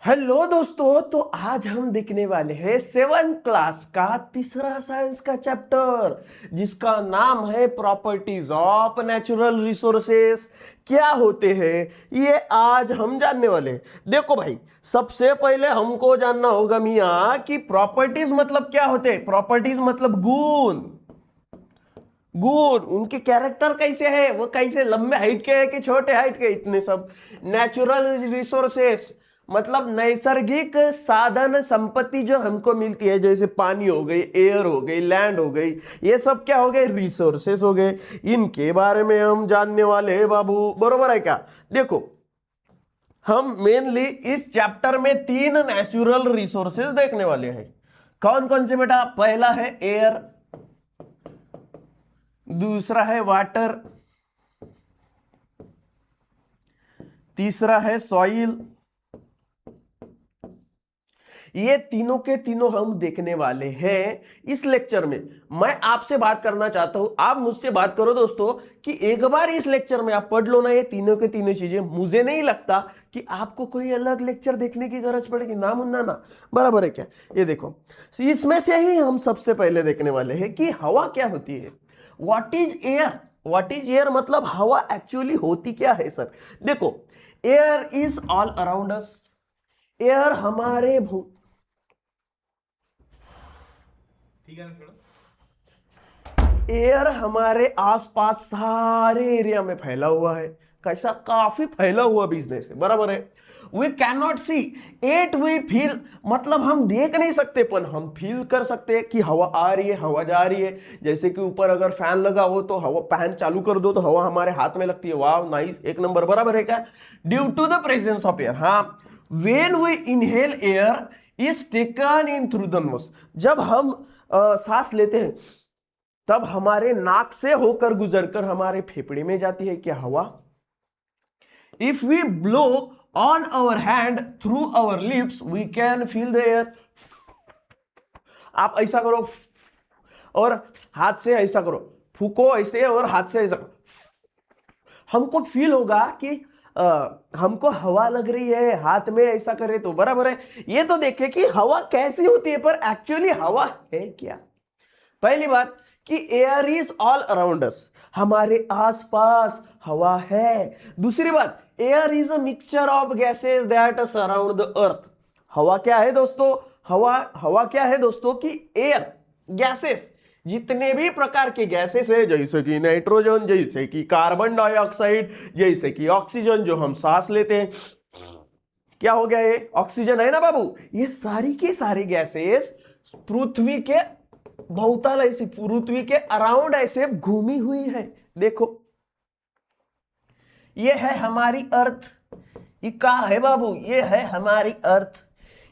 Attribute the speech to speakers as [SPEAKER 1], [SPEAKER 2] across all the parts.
[SPEAKER 1] Hello दोस्तों, तो आज हम देखने वाले हैं 7th क्लास का तीसरा साइंस का चैप्टर जिसका नाम है प्रॉपर्टीज ऑफ नेचुरल रिसोर्सेस। क्या होते हैं ये आज हम जानने वाले हैं। देखो भाई, सबसे पहले हमको जानना होगा मियाँ कि प्रॉपर्टीज मतलब क्या होते हैं। प्रॉपर्टीज मतलब गुण। गुण उनके कैरेक्टर कैसे है, वो कैसे लंबे हाइट के है कि छोटे हाइट के, इतने सब। नेचुरल रिसोर्सेस मतलब नैसर्गिक साधन संपत्ति जो हमको मिलती है, जैसे पानी हो गई, एयर हो गई, लैंड हो गई, ये सब क्या हो गए, रिसोर्सेस हो गए। इनके बारे में हम जानने वाले हैं बाबू, बरोबर है क्या। देखो, हम मेनली इस चैप्टर में 3 नेचुरल रिसोर्सेस देखने वाले हैं। कौन कौन से बेटा? पहला है एयर, दूसरा है वाटर, तीसरा है सॉइल। ये तीनों के तीनों हम देखने वाले हैं इस लेक्चर में। मैं आपसे बात करना चाहता हूं, आप मुझसे बात करो दोस्तों, कि एक बार इस लेक्चर में आप पढ़ लो ना ये तीनों के तीनों चीजें। मुझे नहीं लगता कि आपको कोई अलग लेक्चर देखने की जरूरत पड़ेगी, ना मुन्ना ना। बराबर है क्या? ये देखो, इसमें से ही हम सबसे पहले देखने वाले हैं कि हवा क्या होती है। What is air? What is air मतलब हवा एक्चुअली होती क्या है सर। देखो, air is all around us. Air हमारे
[SPEAKER 2] ठीक है ना?
[SPEAKER 1] एयर हमारे आसपास सारे एरिया में फैला हुआ है। कैसा? काफी फैला हुआ बिजनेस है, बराबर है। We can not see it, we feel मतलब हम देख नहीं सकते, पर हम फील कर सकते हैं कि हवा आ रही है, हवा जा रही है। जैसे कि ऊपर अगर फैन लगा हो तो हवा, फैन चालू कर दो तो हवा हमारे हाथ में लगती है। वाह, नाइस, एक नंबर, बराबर है क्या। Due to the presence of air. हाँ, when we inhale air is taken in through the nose. जब हम सांस लेते हैं तब हमारे नाक से होकर गुजरकर हमारे फेफड़े में जाती है क्या हवा। If we blow on our hand through our lips we can feel the air. आप ऐसा करो और हाथ से ऐसा करो, फूको ऐसे और हाथ से ऐसा करो, हमको फील होगा कि हमको हवा लग रही है हाथ में, ऐसा करे तो। बराबर है। ये तो देखे कि हवा कैसी होती है, पर एक्चुअली हवा है क्या। पहली बात कि air is all around us, हमारे आसपास हवा है। दूसरी बात, air is a mixture of gases that surround the earth. हवा क्या है दोस्तों? हवा हवा क्या है दोस्तों कि एयर, गैसेस, जितने भी प्रकार के गैसेस है, जैसे कि नाइट्रोजन, जैसे कि कार्बन डाइऑक्साइड, जैसे कि ऑक्सीजन जो हम सांस लेते हैं। क्या हो गया ये? ऑक्सीजन है ना बाबू। ये सारी की सारी गैसेस पृथ्वी के बहुतल, ऐसी पृथ्वी के अराउंड ऐसे घूमी हुई है। देखो, ये है हमारी अर्थ। ये कहा है बाबू? ये है हमारी अर्थ।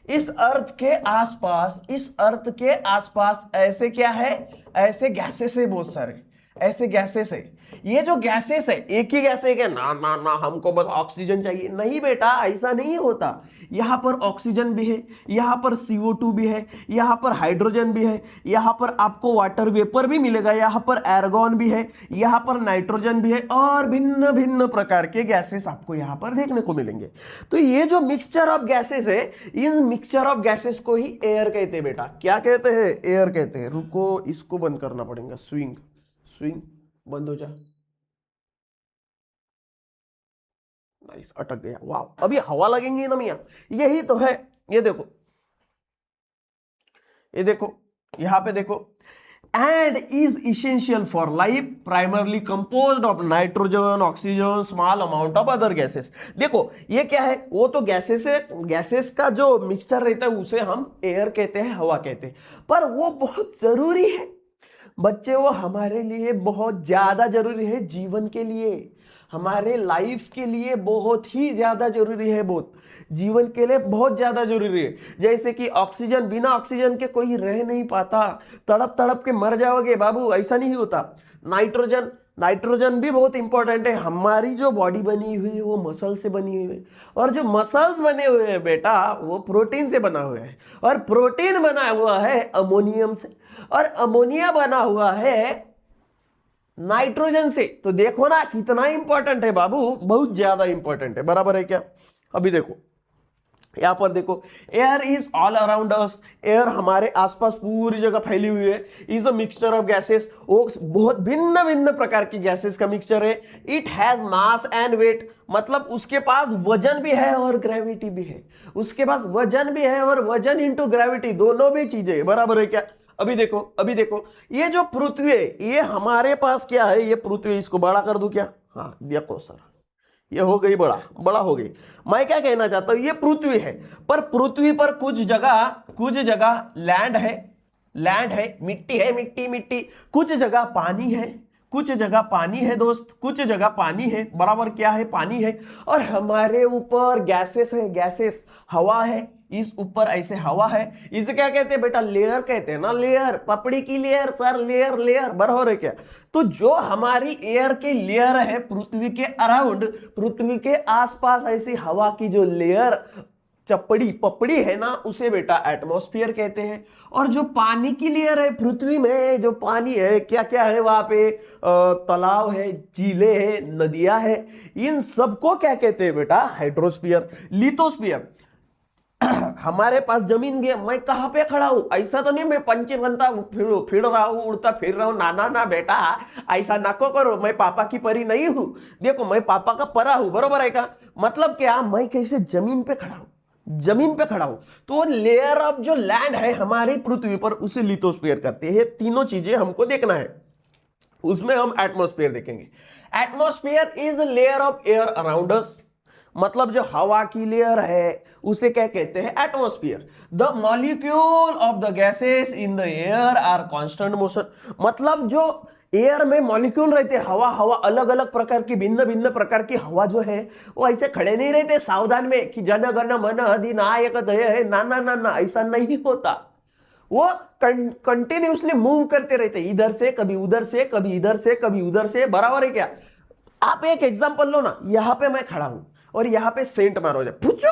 [SPEAKER 1] इस अर्थ के आसपास, इस अर्थ के आसपास ऐसे क्या है, ऐसे गैसेस है बहुत सारे, ऐसे गैसेस है। ये जो गैसेस है, एक ही गैस है क्या? ना ना ना, हमको बस ऑक्सीजन चाहिए। नहीं बेटा, ऐसा नहीं होता। यहां पर ऑक्सीजन भी है, यहां पर CO2 भी है, यहां पर हाइड्रोजन भी है, यहां पर आपको वाटर वेपर भी मिलेगा, यहां पर एर्गॉन भी है, यहां पर नाइट्रोजन भी है, और भिन्न भिन्न प्रकार के गैसेस आपको यहां पर देखने को मिलेंगे। तो ये जो मिक्सचर ऑफ गैसेस है, इन मिक्सचर ऑफ गैसेस को ही एयर कहते हैं बेटा। क्या कहते हैं? एयर कहते हैं। रुको, इसको बंद करना पड़ेगा। स्विंग, स्विंग बंद हो जा। नाइस, अटक गया। वाह, अभी हवा लगेंगी ना मियां, यही तो है। ये देखो, ये देखो, यहां पे देखो, and is essential for life, primarily composed of nitrogen, oxygen, small amount of other gases. देखो, ये क्या है? वो तो गैसेस है, गैसेस का जो मिक्सचर रहता है उसे हम एयर कहते हैं, हवा कहते हैं। पर वो बहुत जरूरी है बच्चे, वो हमारे लिए बहुत ज्यादा जरूरी है, जीवन के लिए, हमारे लाइफ के लिए बहुत ही ज्यादा जरूरी है। बहुत, जीवन के लिए बहुत ज्यादा जरूरी है। जैसे कि ऑक्सीजन, बिना ऑक्सीजन के कोई रह नहीं पाता, तड़प तड़प के मर जाओगे बाबू, ऐसा नहीं होता। नाइट्रोजन, नाइट्रोजन भी बहुत इंपॉर्टेंट है। हमारी जो बॉडी बनी हुई है वो मसल से बनी हुई है, और जो मसल्स बने हुए हैं बेटा वो प्रोटीन से बना हुआ है, और प्रोटीन बना हुआ है अमोनियम से, और अमोनिया बना हुआ है नाइट्रोजन से। तो देखो ना कितना इंपॉर्टेंट है बाबू, बहुत ज्यादा इंपॉर्टेंट है। बराबर है क्या? अभी देखो, यहां पर देखो, air is all around us, air हमारे आसपास पूरी जगह फैली हुई है। Is a mixture of gases, वो बहुत भिन्न भिन्न प्रकार की गैसेस का मिक्सचर है। It has mass and weight, मतलब उसके पास वजन भी है और ग्रेविटी भी है। उसके पास वजन भी है और वजन इंटू ग्रेविटी दोनों भी चीजें बराबर है क्या। अभी देखो, अभी देखो, ये जो पृथ्वी है ये हमारे पास क्या है, ये पृथ्वी, इसको बड़ा कर दूं क्या, हाँ देखो सर, ये हो गई बड़ा, बड़ा हो गई। मैं क्या कहना चाहता हूं, ये पृथ्वी है, पर पृथ्वी पर कुछ जगह लैंड है, लैंड है, मिट्टी है, मिट्टी मिट्टी, कुछ जगह पानी है, कुछ जगह पानी है दोस्त, कुछ जगह पानी है, बराबर क्या है, पानी है। और हमारे ऊपर गैसेस है, गैसेस, हवा है, इस ऊपर ऐसे हवा है। इसे क्या कहते हैं बेटा, लेयर कहते हैं ना, लेयर, पपड़ी की लेयर सर, लेयर, लेयर बराबर है क्या। तो जो हमारी एयर की लेयर है पृथ्वी के अराउंड, पृथ्वी के आसपास ऐसी हवा की जो लेयर, चपड़ी पपड़ी है ना, उसे बेटा एटमॉस्फेयर कहते हैं। और जो पानी की लेयर है पृथ्वी में, जो पानी है, क्या क्या है वहां पे, तालाब है, झीलें है, नदियां है, इन सबको क्या कहते हैं बेटा, हाइड्रोस्फीयर। लिथोस्फीयर, हमारे पास जमीन गया, मैं कहां पे खड़ा हूं, ऐसा तो नहीं मैं पंचवंता फिर रहा हूं, उड़ता फिर रहा हूं, ना ना बेटा, ऐसा नको करो, मैं पापा की परी नहीं हूं। देखो मैं पापा का परा हूं, बरोबर है का, मतलब क्या, मैं कैसे जमीन पे खड़ा हूं, जमीन पे खड़ा हूं। तो लेयर ऑफ जो लैंड है हमारी पृथ्वी पर, उसे लिथोस्फीयर करते हैं। तीनों चीजें हमको देखना है, उसमें हम एटमॉस्फेयर देखेंगे। Atmosphere is layer of air around us, मतलब जो हवा की लेयर है उसे क्या कहते हैं, atmosphere. The molecule of the gases in the air are constant motion, मतलब जो एयर में मॉलिक्यूल रहते, हवा, हवा अलग अलग प्रकार की, भिन्न भिन्न प्रकार की हवा जो है वो ऐसे खड़े नहीं रहते सावधान में कि जन गण मन अधिनायक दय है, ना ना ना ना, ऐसा नहीं होता। वो कंटिन्यूसली मूव करते रहते, इधर से कभी उधर से, कभी इधर से कभी उधर से, बराबर है क्या। आप एक एग्जांपल लो ना, यहां पे मैं खड़ा हूं और यहां पे सेंट मारो जाए पूछो,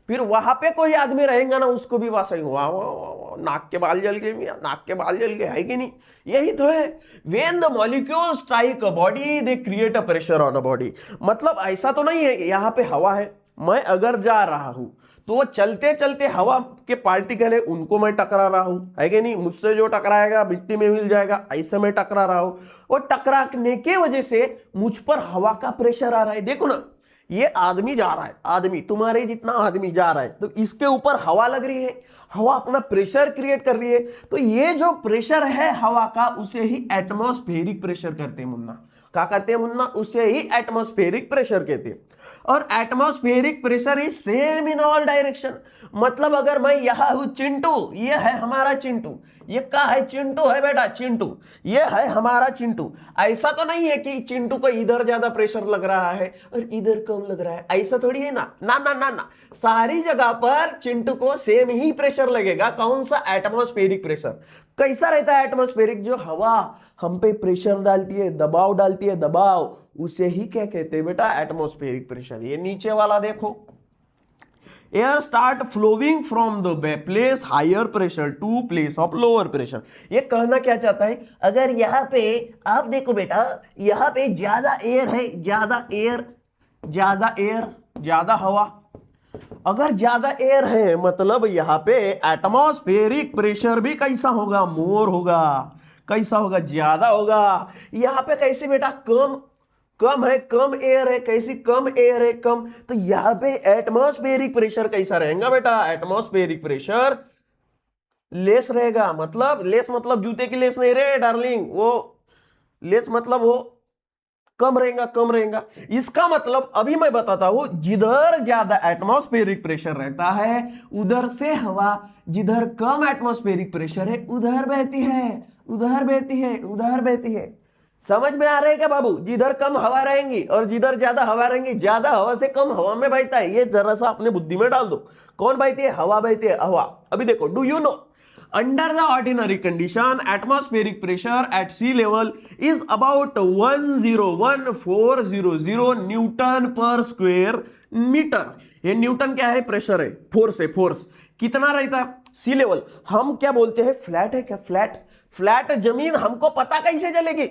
[SPEAKER 1] फिर वहां पे कोई आदमी रहेगा ना, उसको भी वाह सही, वाह वाह, नाक के बाल जल गए मियां, नाक के बाल जल गए, है कि नहीं। यही तो है, when the molecule strike a body they create a pressure on a body. मतलब ऐसा तो नहीं है कि यहां पे हवा है, मैं अगर जा रहा हूं तो वो चलते चलते हवा के पार्टिकल है उनको मैं टकरा रहा हूं, है कि नहीं। मुझसे जो टकराएगा मिट्टी में मिल जाएगा, ऐसे मैं टकरा रहा हूं, और टकराने के वजह से मुझ पर हवा का प्रेशर आ रहा है। देखो ना, ये आदमी जा रहा है, आदमी तुम्हारे जितना आदमी जा रहा है, तो इसके ऊपर हवा लग रही है, हवा अपना प्रेशर क्रिएट कर रही है। तो ये जो प्रेशर है हवा का, उसे ही एटमॉस्फेरिक प्रेशर कहते हैं मुन्ना। क्या कहते हैं मुन्ना, उसे ही एटमॉस्फेरिक प्रेशर कहते हैं। और atmospheric pressure is same in all direction, मतलब अगर मैं यहां हूं, चिंटू, ये है हमारा चिंटू, ये का है, चिंटू है बेटा, चिंटू, ये है हमारा चिंटू। ऐसा तो नहीं है कि चिंटू को इधर ज्यादा प्रेशर लग रहा है और इधर कम लग रहा है, ऐसा थोड़ी है ना, ना ना ना ना, सारी जगह पर चिंटू को सेम ही प्रेशर लगेगा। कौन सा, एटमॉस्फेरिक प्रेशर। कैसा रहता है एटमॉस्फेरिक, जो हवा हम पे प्रेशर डालती है, दबाव डालती है, दबाव, उसे ही क्या कहते हैं बेटा, एटमॉस्फेरिक प्रेशर। ये नीचे वाला देखो, air start flowing from the place higher pressure to place of lower pressure. ये कहना क्या चाहता है, अगर यहां पे आप देखो बेटा, यहां पे ज्यादा एयर है, ज्यादा एयर, ज्यादा एयर, ज्यादा हवा, अगर ज्यादा एयर है मतलब यहां पे एटमॉस्फेरिक प्रेशर भी कैसा होगा, मोर होगा। कैसा होगा, ज्यादा होगा। यहां पे कैसे बेटा, कम, कम है, कम एयर है, कैसी कम एयर है, कम। तो यहां पे एटमॉस्फेरिक प्रेशर कैसा रहेगा बेटा, एटमॉस्फेरिक प्रेशर लेस रहेगा। मतलब लेस मतलब जूते की लेस नहीं रे डार्लिंग, वो लेस मतलब वो कम रहेगा, कम रहेगा। इसका मतलब अभी मैं बताता हूं, जिधर ज्यादा एटमॉस्फेरिक प्रेशर रहता है उधर से हवा, जिधर कम एटमॉस्फेरिक प्रेशर है उधर बहती है, उधर बहती है, उधर बहती है। समझ में आ रहा है क्या बाबू, जिधर कम हवा रहेंगी और जिधर ज्यादा हवा रहेंगी, ज्यादा हवा से कम हवा में बहता है। ये जरा सा अपने बुद्धि में डाल दो, कौन बहती है, हवा बहती है, हवा। अभी देखो, do you know, under the ordinary condition atmospheric pressure at sea level is about 101,400 newton पर स्क्वायर मीटर। ये न्यूटन क्या है, प्रेशर है, फोर्स है, फोर्स कितना रहता है सी लेवल। हम क्या बोलते हैं, फ्लैट है क्या, फ्लैट, फ्लैट जमीन हमको पता कैसे चलेगी,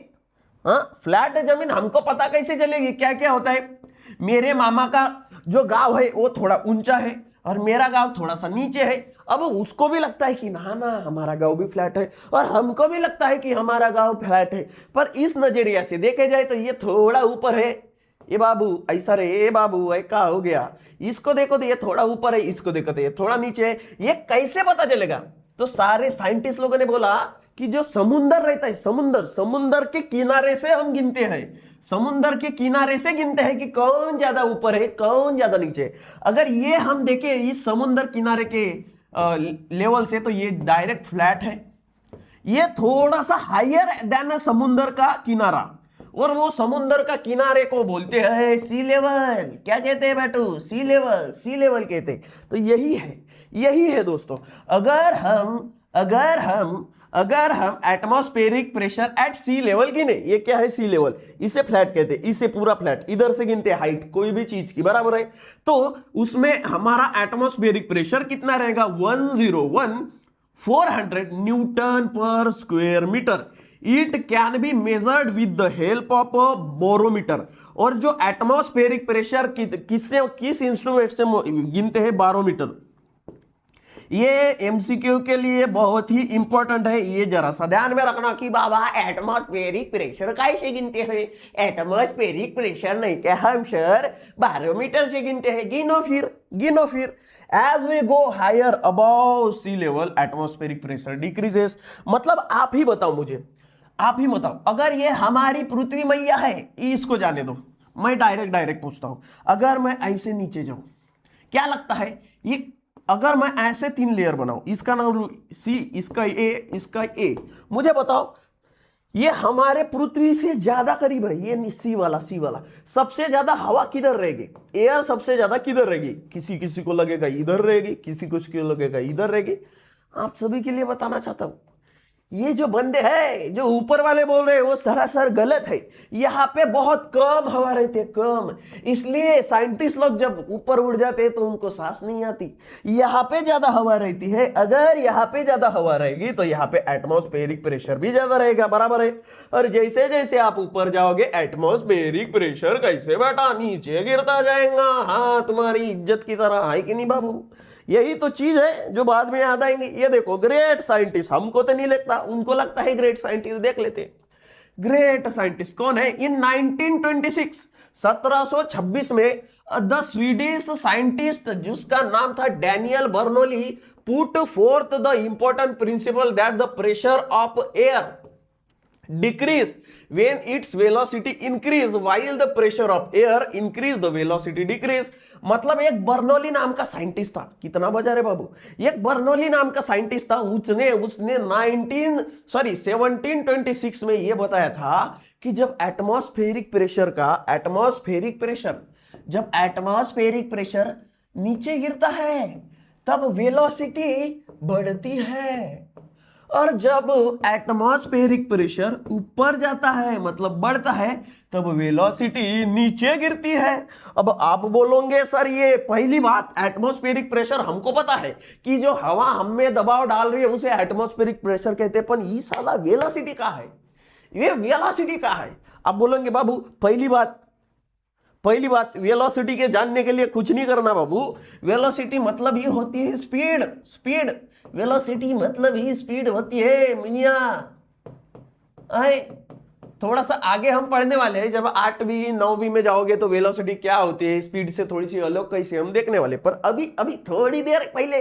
[SPEAKER 1] हाँ फ्लैट जमीन हमको पता कैसे चलेगी। क्या क्या होता है, मेरे मामा का जो गांव है वो थोड़ा ऊंचा है और मेरा गांव थोड़ा सा नीचे है। अब उसको भी लगता है कि ना ना हमारा गांव भी फ्लैट है, और हमको भी लगता है कि हमारा गांव फ्लैट है, पर इस नजरिया से देखे जाए तो ये थोड़ा ऊपर है। ये बाबू ऐसा रे, ये बाबू ऐ का हो गया, इसको देखो तो ये थोड़ा ऊपर है, इसको देखो तो ये थोड़ा नीचे है, ये कैसे पता चलेगा? तो सारे साइंटिस्ट लोगों ने बोला कि जो समुंदर रहता है, समुंदर के किनारे से हम गिनते हैं, समुंदर के किनारे से गिनते हैं कि कौन ज्यादा ऊपर है कौन ज्यादा नीचे है। अगर ये हम देखें इस समुंदर किनारे के लेवल से तो ये डायरेक्ट फ्लैट है, ये थोड़ा सा हायर देन समुंदर का किनारा, और वो समुंदर का किनारे को बोलते हैं सी लेवल। क्या कहते हैं बेटू? सी लेवल, सी लेवल कहते हैं। तो यही है दोस्तों। अगर हम atmospheric pressure at sea level गिने, ये क्या है सी लेवल, इसे फ्लैट कहते हैं, इसे पूरा फ्लैट, इधर से गिनते हैं हाइट कोई भी चीज की, बराबर है? तो उसमें हमारा एटमॉस्फेरिक प्रेशर कितना रहेगा? 101,400 न्यूटन पर square metre. It can be measured with the help of a barometer. और जो एटमॉस्फेरिक प्रेशर किस इंस्ट्रूमेंट से गिनते हैं? बारोमीटर। ये एमसीक्यू के लिए बहुत ही इंपॉर्टेंट है, ये जरा सा ध्यान में रखना कि बाबा एटमॉस्फेरिक प्रेशर कैसे गिनते हैं? एटमॉस्फेरिक प्रेशर नहीं क्या हम सर बारोमीटर से गिनते हैं। गिनो फिर। As we go higher above sea level atmospheric pressure decreases. मतलब आप ही बताओ, अगर ये हमारी पृथ्वी मैया है, इसको जाने दो, मैं डायरेक्ट पूछता हूं, अगर मैं ऐसे नीचे जाऊं, क्या लगता है ये अगर मैं ऐसे 3 लेयर बनाऊं, इसका नाम सी, इसका ए, मुझे बताओ ये हमारे पृथ्वी से ज्यादा करीब है, ये सी वाला सबसे ज्यादा हवा किधर रहेगी? एयर सबसे ज्यादा किधर रहेगी? किसी को लगेगा इधर रहेगी, किसी को लगेगा इधर रहेगी। आप सभी के लिए बताना चाहता हूं, ये जो बंदे हैं जो ऊपर वाले बोल रहे हैं वो सरासर गलत है। यहाँ पे बहुत कम हवा रहती है, कम, इसलिए साइंटिस्ट लोग जब ऊपर उड़ जाते हैं तो उनको सांस नहीं आती। यहाँ पे ज्यादा हवा रहती है, अगर यहाँ पे ज्यादा हवा रहेगी तो यहाँ पे एटमॉस्फेरिक प्रेशर भी ज्यादा रहेगा, बराबर है? और जैसे जैसे आप ऊपर जाओगे एटमॉस्फेरिक प्रेशर कैसे बेटा नीचे गिरता जाएगा। हाँ, तुम्हारी इज्जत की तरह है कि नहीं बाबू? यही तो चीज है जो बाद में याद आएंगे। ये देखो ग्रेट साइंटिस्ट, हमको तो नहीं लगता, उनको लगता है ग्रेट साइंटिस्ट। देख लेते हैं ग्रेट साइंटिस्ट कौन है। इन 1926 1726 में द स्वीडिश साइंटिस्ट जिसका नाम था Daniel Bernoulli put fourth the important principle that the pressure of air decrease when its velocity increase while the pressure of air increase the velocity decrease। मतलब एक Bernoulli नाम का साइंटिस्ट था, कितना बजा रे बाबू, एक बर्नौली नाम का साइंटिस्ट था, उसने 1726 में यह बताया था कि जब एटमॉस्फेरिक प्रेशर नीचे गिरता है तब वेलोसिटी बढ़ती है, और जब एटमॉस्फेरिक प्रेशर ऊपर जाता है मतलब बढ़ता है तब वेलोसिटी नीचे गिरती है। अब आप बोलोगे सर ये पहली बात, एटमॉस्फेरिक प्रेशर हमको पता है कि जो हवा हम में दबाव डाल रही है उसे एटमॉस्फेरिक प्रेशर कहते हैं, पर ये साला वेलोसिटी का है, ये वेलोसिटी का है। आप बोलोगे बाबू पहली बात वेलोसिटी के जानने के लिए कुछ नहीं करना बाबू। वेलोसिटी मतलब ये होती है स्पीड, वेलोसिटी मतलब ही स्पीड होती है मियां। थोड़ा सा आगे हम पढ़ने वाले हैं, जब 8वीं 9वीं में जाओगे तो वेलोसिटी क्या होती है स्पीड से थोड़ी सी अलग कैसे हम देखने वाले, पर अभी थोड़ी देर पहले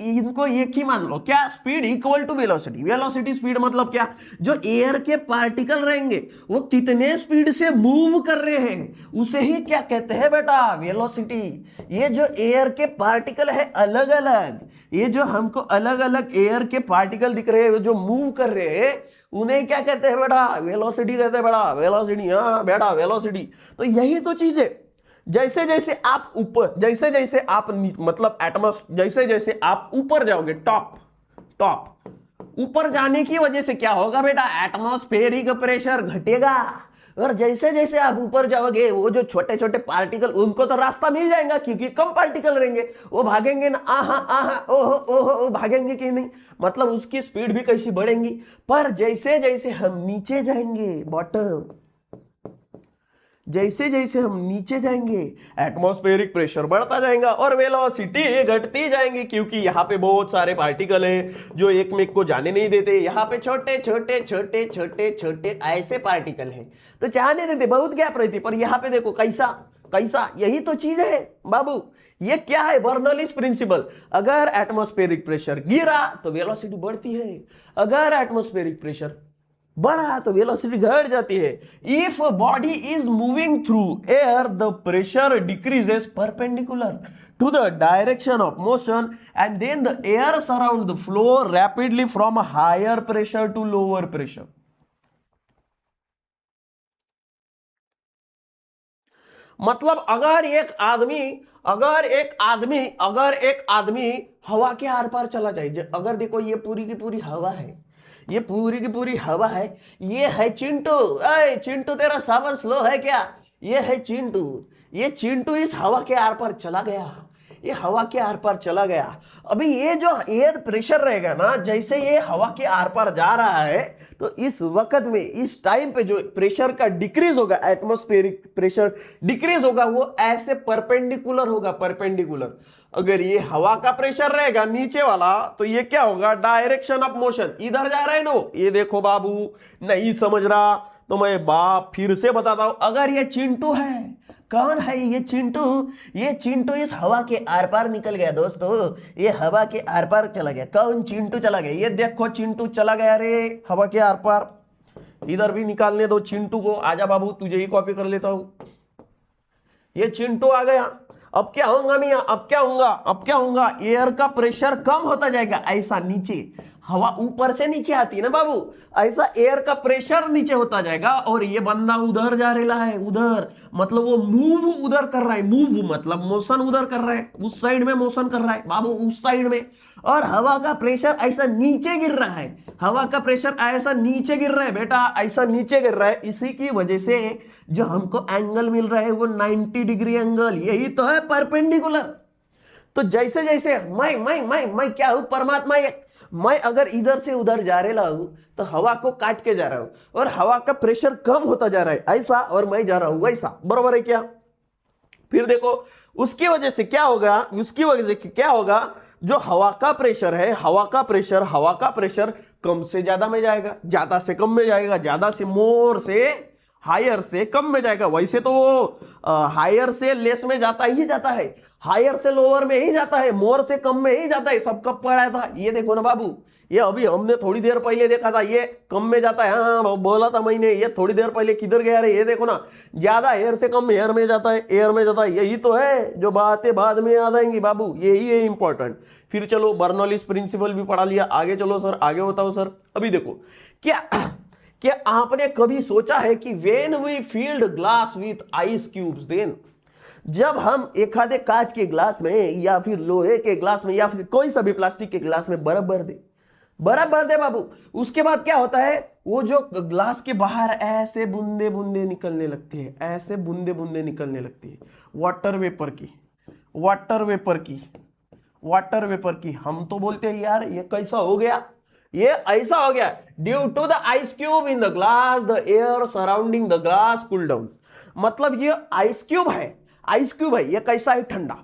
[SPEAKER 1] इनको एक ही मान लो, क्या speed equal to velocity. Velocity speed मतलब क्या, जो एयर के पार्टिकल रहेंगे वो कितने स्पीड से मूव कर रहे हैं उसे ही क्या कहते हैं बेटा, वेलोसिटी। ये जो एयर के पार्टिकल है अलग अलग, ये जो हमको अलग अलग एयर के पार्टिकल दिख रहे हैं जो मूव कर रहे हैं उन्हें क्या कहते हैं बेटा, वेलोसिटी कहते हैं बेटा, वेलोसिटी। हाँ बेटा वेलोसिटी। तो यही तो चीज है, जैसे जैसे आप ऊपर, जैसे आप मतलब जैसे जैसे आप ऊपर जाओगे टॉप ऊपर जाने की वजह से क्या होगा बेटा, एटमॉस्फेरिक प्रेशर घटेगा। और जैसे जैसे आप ऊपर जाओगे वो जो छोटे छोटे पार्टिकल उनको तो रास्ता मिल जाएगा क्योंकि कम पार्टिकल रहेंगे, वो भागेंगे ना, आहा ओहो भागेंगे कि नहीं, मतलब उसकी स्पीड भी कैसी बढ़ेंगी। पर जैसे जैसे हम नीचे जाएंगे बॉटम, जैसे जैसे हम नीचे जाएंगे एटमॉस्फेरिक प्रेशर बढ़ता जाएगा और वेलोसिटी घटती जाएंगी, क्योंकि यहाँ पे बहुत सारे पार्टिकल हैं जो एक में को जाने नहीं देते। यहाँ पे छोटे छोटे छोटे छोटे छोटे ऐसे पार्टिकल हैं तो जाने देते, बहुत गैप रहती। पर यहाँ पे देखो कैसा कैसा, यही तो चीज है बाबू। ये क्या है? Bernoulli's principle. अगर एटमॉस्फेरिक प्रेशर गिरा तो वेलोसिटी बढ़ती है, अगर एटमॉस्फेरिक प्रेशर बढ़ा तो वेलोसिटी घट जाती है। If body is moving through air the pressure decreases perpendicular to the direction of motion and then the air surround the flow rapidly from higher pressure to lower pressure. मतलब अगर एक आदमी हवा के आर पार चला जाए, अगर देखो ये पूरी की पूरी हवा है, ये पूरी की पूरी हवा है, ये है चिंटू। अरे चिंटू तेरा सावर स्लो है क्या? ये है चिंटू, ये चिंटू इस हवा के आर पार चला गया, ये हवा के आर पार चला गया। अभी ये जो एयर प्रेशर रहेगा ना, जैसे ये हवा के आर पार जा रहा है तो इस वक्त में इस टाइम पे जो प्रेशर का डिक्रीज होगा, एटमॉस्फेरिक प्रेशर डिक्रीज होगा, वो ऐसे परपेंडिकुलर होगा, परपेंडिकुलर। अगर ये हवा का प्रेशर रहेगा नीचे वाला तो ये क्या होगा? डायरेक्शन ऑफ मोशन इधर जा रहा है ना। ये देखो बाबू, नहीं समझ रहा तो मैं बाप फिर से बताता हूं। अगर ये चिंटू है, कौन है ये चिंटू? ये चिंटू इस हवा के आर पार निकल गया दोस्तों, ये हवा के आर पार चला गया। कौन? चिंटू चला गया। ये देखो चिंटू चला गया रे हवा के आर पार। इधर भी निकालने दो चिंटू को। आजा बाबू, तुझे ही कॉपी कर लेता हूं। ये चिंटू आ गया। अब क्या होगा मियां? अब क्या होगा? एयर का प्रेशर कम होता जाएगा, ऐसा नीचे। हवा ऊपर से नीचे आती है ना बाबू, ऐसा एयर का प्रेशर नीचे होता जाएगा। और ये बंदा उधर जा रहा है, उधर मतलब वो मूव उधर कर रहा है, मूव मतलब मोशन उधर कर रहा है, उस साइड में मोशन कर रहा है बाबू, उस साइड में। और हवा का प्रेशर ऐसा नीचे गिर रहा है, हवा का प्रेशर ऐसा नीचे गिर रहा है बेटा, ऐसा नीचे गिर रहा है। इसी की वजह से जो हमको एंगल मिल रहा है वो 90 डिग्री एंगल, यही तो है परपेंडिकुलर। तो जैसे जैसे मैं क्या हूं? परमात्मा। मैं अगर इधर से उधर जा रहा हूं तो हवा को काट के जा रहा हूं और हवा का प्रेशर कम होता जा रहा है ऐसा, और मैं जा रहा हूं वैसा। बराबर है क्या? फिर देखो उसकी वजह से क्या होगा, जो हवा का प्रेशर है, हवा का प्रेशर कम से ज्यादा में जाएगा, ज्यादा से कम में जाएगा, ज्यादा से मोर से हायर से कम में जाएगा। वैसे तो वो हायर से लेस में जाता है, हायर से लोअर में ही जाता है, मोर से कम में ही जाता है। सब कब पढ़ा था? ये देखो ना बाबू, ये अभी हमने थोड़ी देर पहले देखा था, ये कम में जाता है। हाँ बोला था मैंने, ये थोड़ी देर पहले किधर गया रे? ये देखो ना, ज्यादा एयर से कम एयर में जाता है, यही तो है जो बातें बाद में याद आएंगी बाबू, यही है इंपॉर्टेंट। फिर चलो बर्नौलीज प्रिंसिपल भी पढ़ा लिया, आगे चलो सर, आगे बताओ सर। अभी देखो क्या आपने कभी सोचा है कि when we filled glass with ice cubes, then जब हम एक आधे कांच के ग्लास में या फिर लोहे के ग्लास में या फिर कोई सा भी प्लास्टिक के ग्लास में बर्फ भर दे बाबू, उसके बाद क्या होता है? वो जो ग्लास के बाहर ऐसे बूंदे बूंदे निकलने लगती है, ऐसे बूंदे बूंदे निकलने लगती है वाटर वेपर की। हम तो बोलते हैं यार ये कैसा हो गया, ये ऐसा हो गया। Due to the ice cube in the glass the air surrounding the glass cool down. मतलब ये आइस क्यूब है, ये कैसा है? ठंडा।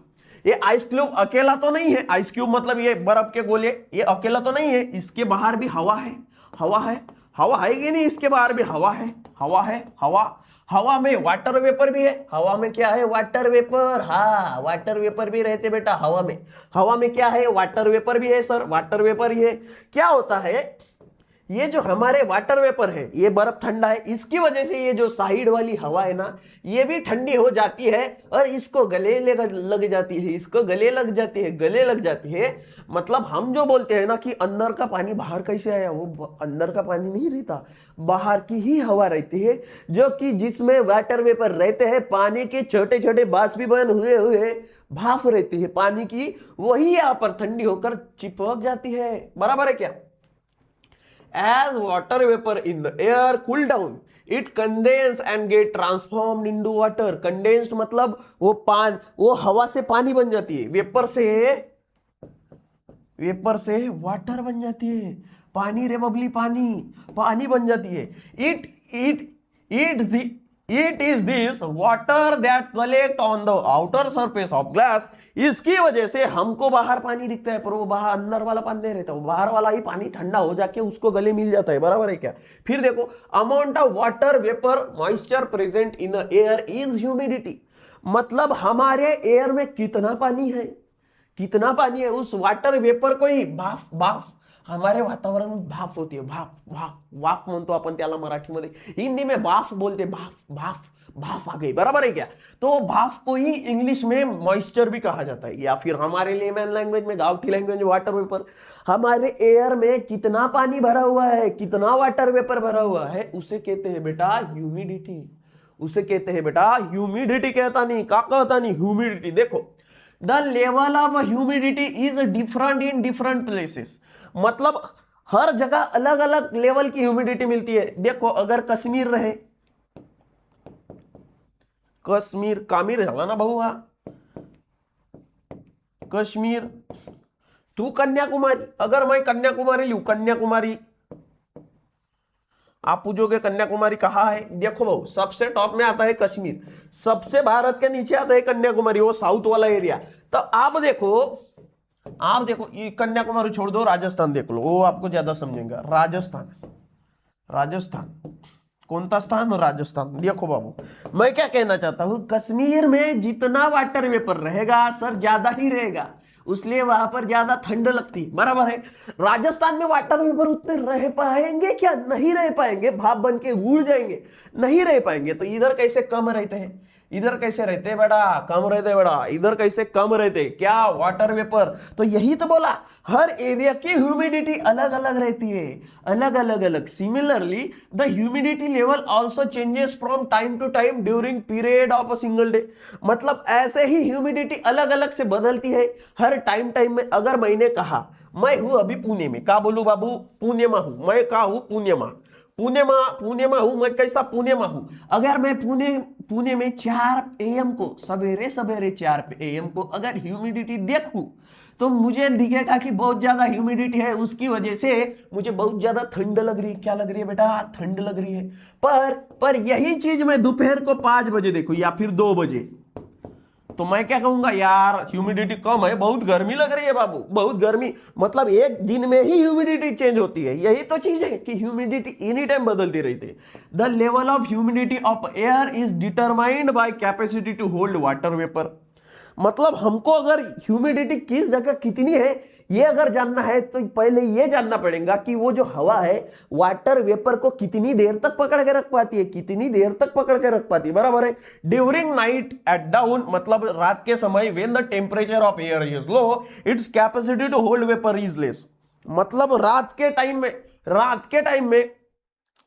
[SPEAKER 1] ये आइस क्यूब अकेला तो नहीं है, आइस क्यूब मतलब ये बर्फ के गोले, ये अकेला तो नहीं है, इसके बाहर भी हवा है कि नहीं? इसके बाहर भी हवा है। हवा में वाटर वेपर भी है। हवा में क्या है? Water vapour. हाँ, वाटर वेपर भी रहते बेटा हवा में क्या है? वाटर वेपर भी है सर, वाटर वेपर ही है। क्या होता है? ये जो हमारे वाटर वेपर है, ये बर्फ ठंडा है, इसकी वजह से ये जो साइड वाली हवा है ना, ये भी ठंडी हो जाती है और इसको गले लग जाती है। मतलब हम जो बोलते हैं ना कि अंदर का पानी बाहर कैसे आया, वो अंदर का पानी नहीं रहता, बाहर की ही हवा रहती है, जो कि जिसमें वाटर वेपर रहते हैं, पानी के छोटे छोटे बाष्पीभवन हुए भाप रहती है पानी की, वही यहाँ पर ठंडी होकर चिपक जाती है। बराबर है क्या? As water vapor in the air cool down, it condense and get transformed into water. Condensed मतलब वो हवा से पानी बन जाती है, वेपर से वाटर बन जाती है, पानी रे बबली, पानी बन जाती है। It is this water that collect on the outer surface of glass. इसकी वजह से हमको बाहर पानी दिखता है, पर वो बाहर अंदर वाला पानी नहीं रहता, वो बाहर वाला ही पानी ठंडा हो जाके उसको गले मिल जाता है, बराबर है क्या। फिर देखो, amount of water vapour moisture present in air is humidity. मतलब हमारे एयर में कितना पानी है, कितना पानी है, उस वाटर वेपर को ही भाफ, भाफ हमारे वातावरण में भाफ होती है, भाफ भाफ वाफ म्हणतो आपण त्याला मराठीमध्ये, हिंदी में भाफ बोलते, भाफ भाफ भाफ आ गई, बराबर है क्या। तो भाफ को ही इंग्लिश में मॉइस्चर भी कहा जाता है, या फिर हमारे लेमन लैंग्वेज में, गाँवठी लैंग्वेज में वाटर वेपर। हमारे एयर में कितना पानी भरा हुआ है, कितना वाटर वेपर भरा हुआ है, उसे कहते हैं बेटा ह्यूमिडिटी, उसे कहते हैं बेटा ह्यूमिडिटी। कहता नहीं, का कहता नहीं, ह्यूमिडिटी। देखो, the level of humidity is different in different places. मतलब हर जगह अलग अलग लेवल की ह्यूमिडिटी मिलती है। देखो, अगर कश्मीर रहे, कश्मीर कामीर झाला ना भाऊ, हा कश्मीर, तू कन्याकुमारी, अगर मैं कन्याकुमारी लू, कन्याकुमारी, आप पूछोगे कन्याकुमारी कहाँ है, देखो भाऊ सबसे टॉप में आता है कश्मीर, सबसे भारत के नीचे आता है कन्याकुमारी, वो साउथ वाला एरिया। तो आप देखो, आप देखो, ये कन्याकुमारी छोड़ दो, राजस्थान देख लो, वो आपको ज्यादा समझेगा। राजस्थान, राजस्थान कौन सा स्थान, राजस्थान। देखो बाबू, मैं क्या कहना चाहता हूं, कश्मीर में जितना वाटर वेपर रहेगा सर ज्यादा ही रहेगा, उसलिए वहां पर ज्यादा ठंड लगती, बराबर है। राजस्थान में वाटर वेपर उतने रह पाएंगे क्या, नहीं रह पाएंगे, भाप बन के उड़ जाएंगे, नहीं रह पाएंगे। तो इधर कैसे कम रहते हैं, इधर कैसे रहते बेटा, कम रहते बेटा, इधर कैसे कम रहते, क्या वाटर वेपर। तो यही तो बोला, हर एरिया की ह्यूमिडिटी अलग अलग रहती है, अलग अलग अलग। Similarly the humidity level also changes from time to time during period of a single day. मतलब ऐसे ही ह्यूमिडिटी अलग अलग से बदलती है हर टाइम टाइम में। अगर मैंने कहा मैं हूं अभी पुणे में, क्या बोलूं बाबू, पुणे में हूं मैं, क्या हूं, पुणे में, पुणे में हूं मैं, कैसा पुणे में हूं। अगर मैं पुणे में 4 AM को, सवेरे सवेरे 4 AM को अगर ह्यूमिडिटी देखूं, तो मुझे दिखेगा कि बहुत ज्यादा ह्यूमिडिटी है, उसकी वजह से मुझे बहुत ज्यादा ठंड लग रही है। क्या लग रही है बेटा, ठंड लग रही है। पर यही चीज मैं दोपहर को 5 बजे देखूं या फिर 2 बजे, तो मैं क्या कहूंगा, यार ह्यूमिडिटी कम है, बहुत गर्मी लग रही है बाबू, बहुत गर्मी। मतलब एक दिन में ही ह्यूमिडिटी चेंज होती है, यही तो चीज है कि ह्यूमिडिटी एनी टाइम बदलती रहती है। The level of humidity of air is determined by capacity to hold water vapour. मतलब हमको अगर ह्यूमिडिटी किस जगह कितनी है ये अगर जानना है, तो पहले ये जानना पड़ेगा कि वो जो हवा है वाटर वेपर को कितनी देर तक पकड़ के रख पाती है, कितनी देर तक पकड़ के रख पाती है, बराबर है। ड्यूरिंग नाइट एट डाउन, मतलब रात के समय, when the temperature of air is low, its capacity to hold vapour is less. मतलब रात के टाइम में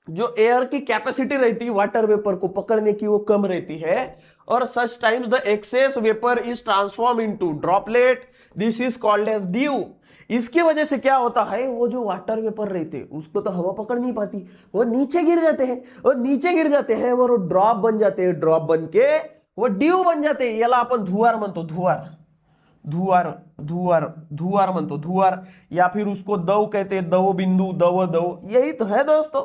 [SPEAKER 1] जो एयर की कैपेसिटी रहती है वाटर वेपर को पकड़ने की, वो कम रहती है। और such times the excess vapour is transform into droplet, this is called as dew. इसकी वजह से क्या होता है, वो जो वाटर वेपर रहते हैं उसको तो हवा पकड़ नहीं पाती, वो नीचे गिर जाते हैं, वो ड्रॉप बन जाते हैं, ड्रॉप बन के वो ड्यू बन जाते हैं। याला आपण धुवार म्हणतो, धुवार म्हणतो, धुवार, या फिर उसको दव कहते हैं, दव बिंदु, दव। यही तो है दोस्तों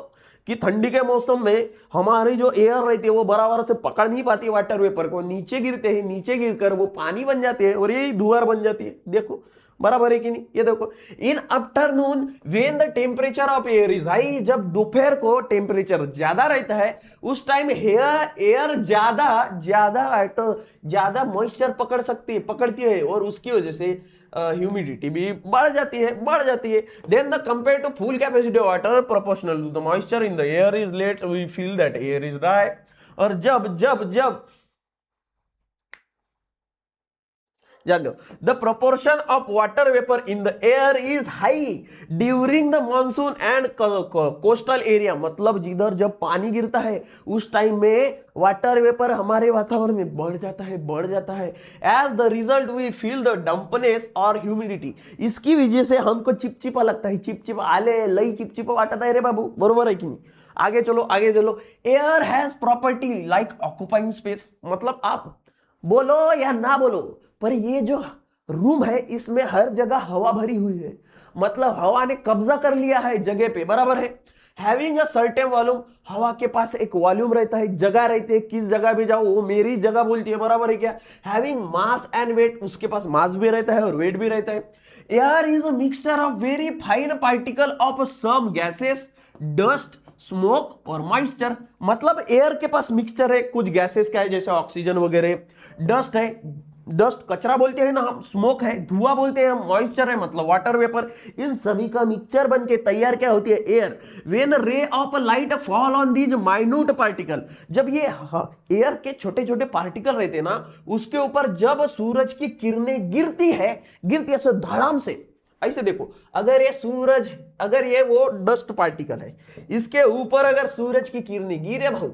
[SPEAKER 1] कि ठंडी के मौसम में हमारी जो एयर रहती है वो बराबर से पकड़ नहीं पाती वाटर वेपर को, नीचे गिरते हैं, नीचे गिरकर वो पानी बन जाते हैं और यही धुआर बन जाती है। देखो बराबर है कि नहीं, ये देखो। In afternoon when the temperature of air is high, जब दोपहर को टेम्परेचर ज्यादा रहता है उस टाइम एयर ज्यादा मॉइस्चर पकड़ती है और उसकी वजह से ह्यूमिडिटी भी बढ़ जाती है। Then the compare to full capacity of water proportional to the moisture in the air is late, we feel that air is dry. और जब जान दो, the proportion of water vapour in the air is high during the monsoon and coastal area. मतलब जिधर जब पानी गिरता है उस टाइम में वाटर वेपर हमारे वातावरण में बढ़ जाता है। As the result we feel the dampness और ह्यूमिडिटी। इसकी वजह से हमको चिपचिपा लगता है, चिपचिपा आले लई चिपचिपा वाटता है रे बाबू, बरोबर है कि नहीं। आगे चलो। Air has property like occupying space. मतलब आप बोलो या ना बोलो, पर ये जो रूम है इसमें हर जगह हवा भरी हुई है, मतलब हवा ने कब्जा कर लिया है जगह पे, बराबर है। हैविंग अ सर्टेन वॉल्यूम, हवा के पास एक वॉल्यूम रहता है, जगह रहती है, किस जगह पे जाओ वो मेरी जगह बोलती है, बराबर है क्या। हैविंग मास एंड वेट, उसके पास मास भी रहता है और वेट भी रहता है। Air is a mixture of very fine particle of some gases, dust, smoke और मॉइस्चर। मतलब एयर के पास मिक्सचर है, कुछ गैसेस का है जैसे ऑक्सीजन वगैरह, डस्ट है, डस्ट कचरा बोलते हैं ना हम, स्मोक है धुआं बोलते हैं हम, मॉइस्चर है मतलब वाटर वेपर, इन सभी का मिक्सचर बन के तैयार क्या होती है, air. When ray of light fall on these minute particle, जब ये एयर के छोटे छोटे पार्टिकल रहते हैं ना, उसके ऊपर जब सूरज की किरणें गिरती है ऐसे धड़ाम से, ऐसे देखो, अगर ये सूरज, अगर ये वो डस्ट पार्टिकल है, इसके ऊपर अगर सूरज की किरणें गिरे भाऊ,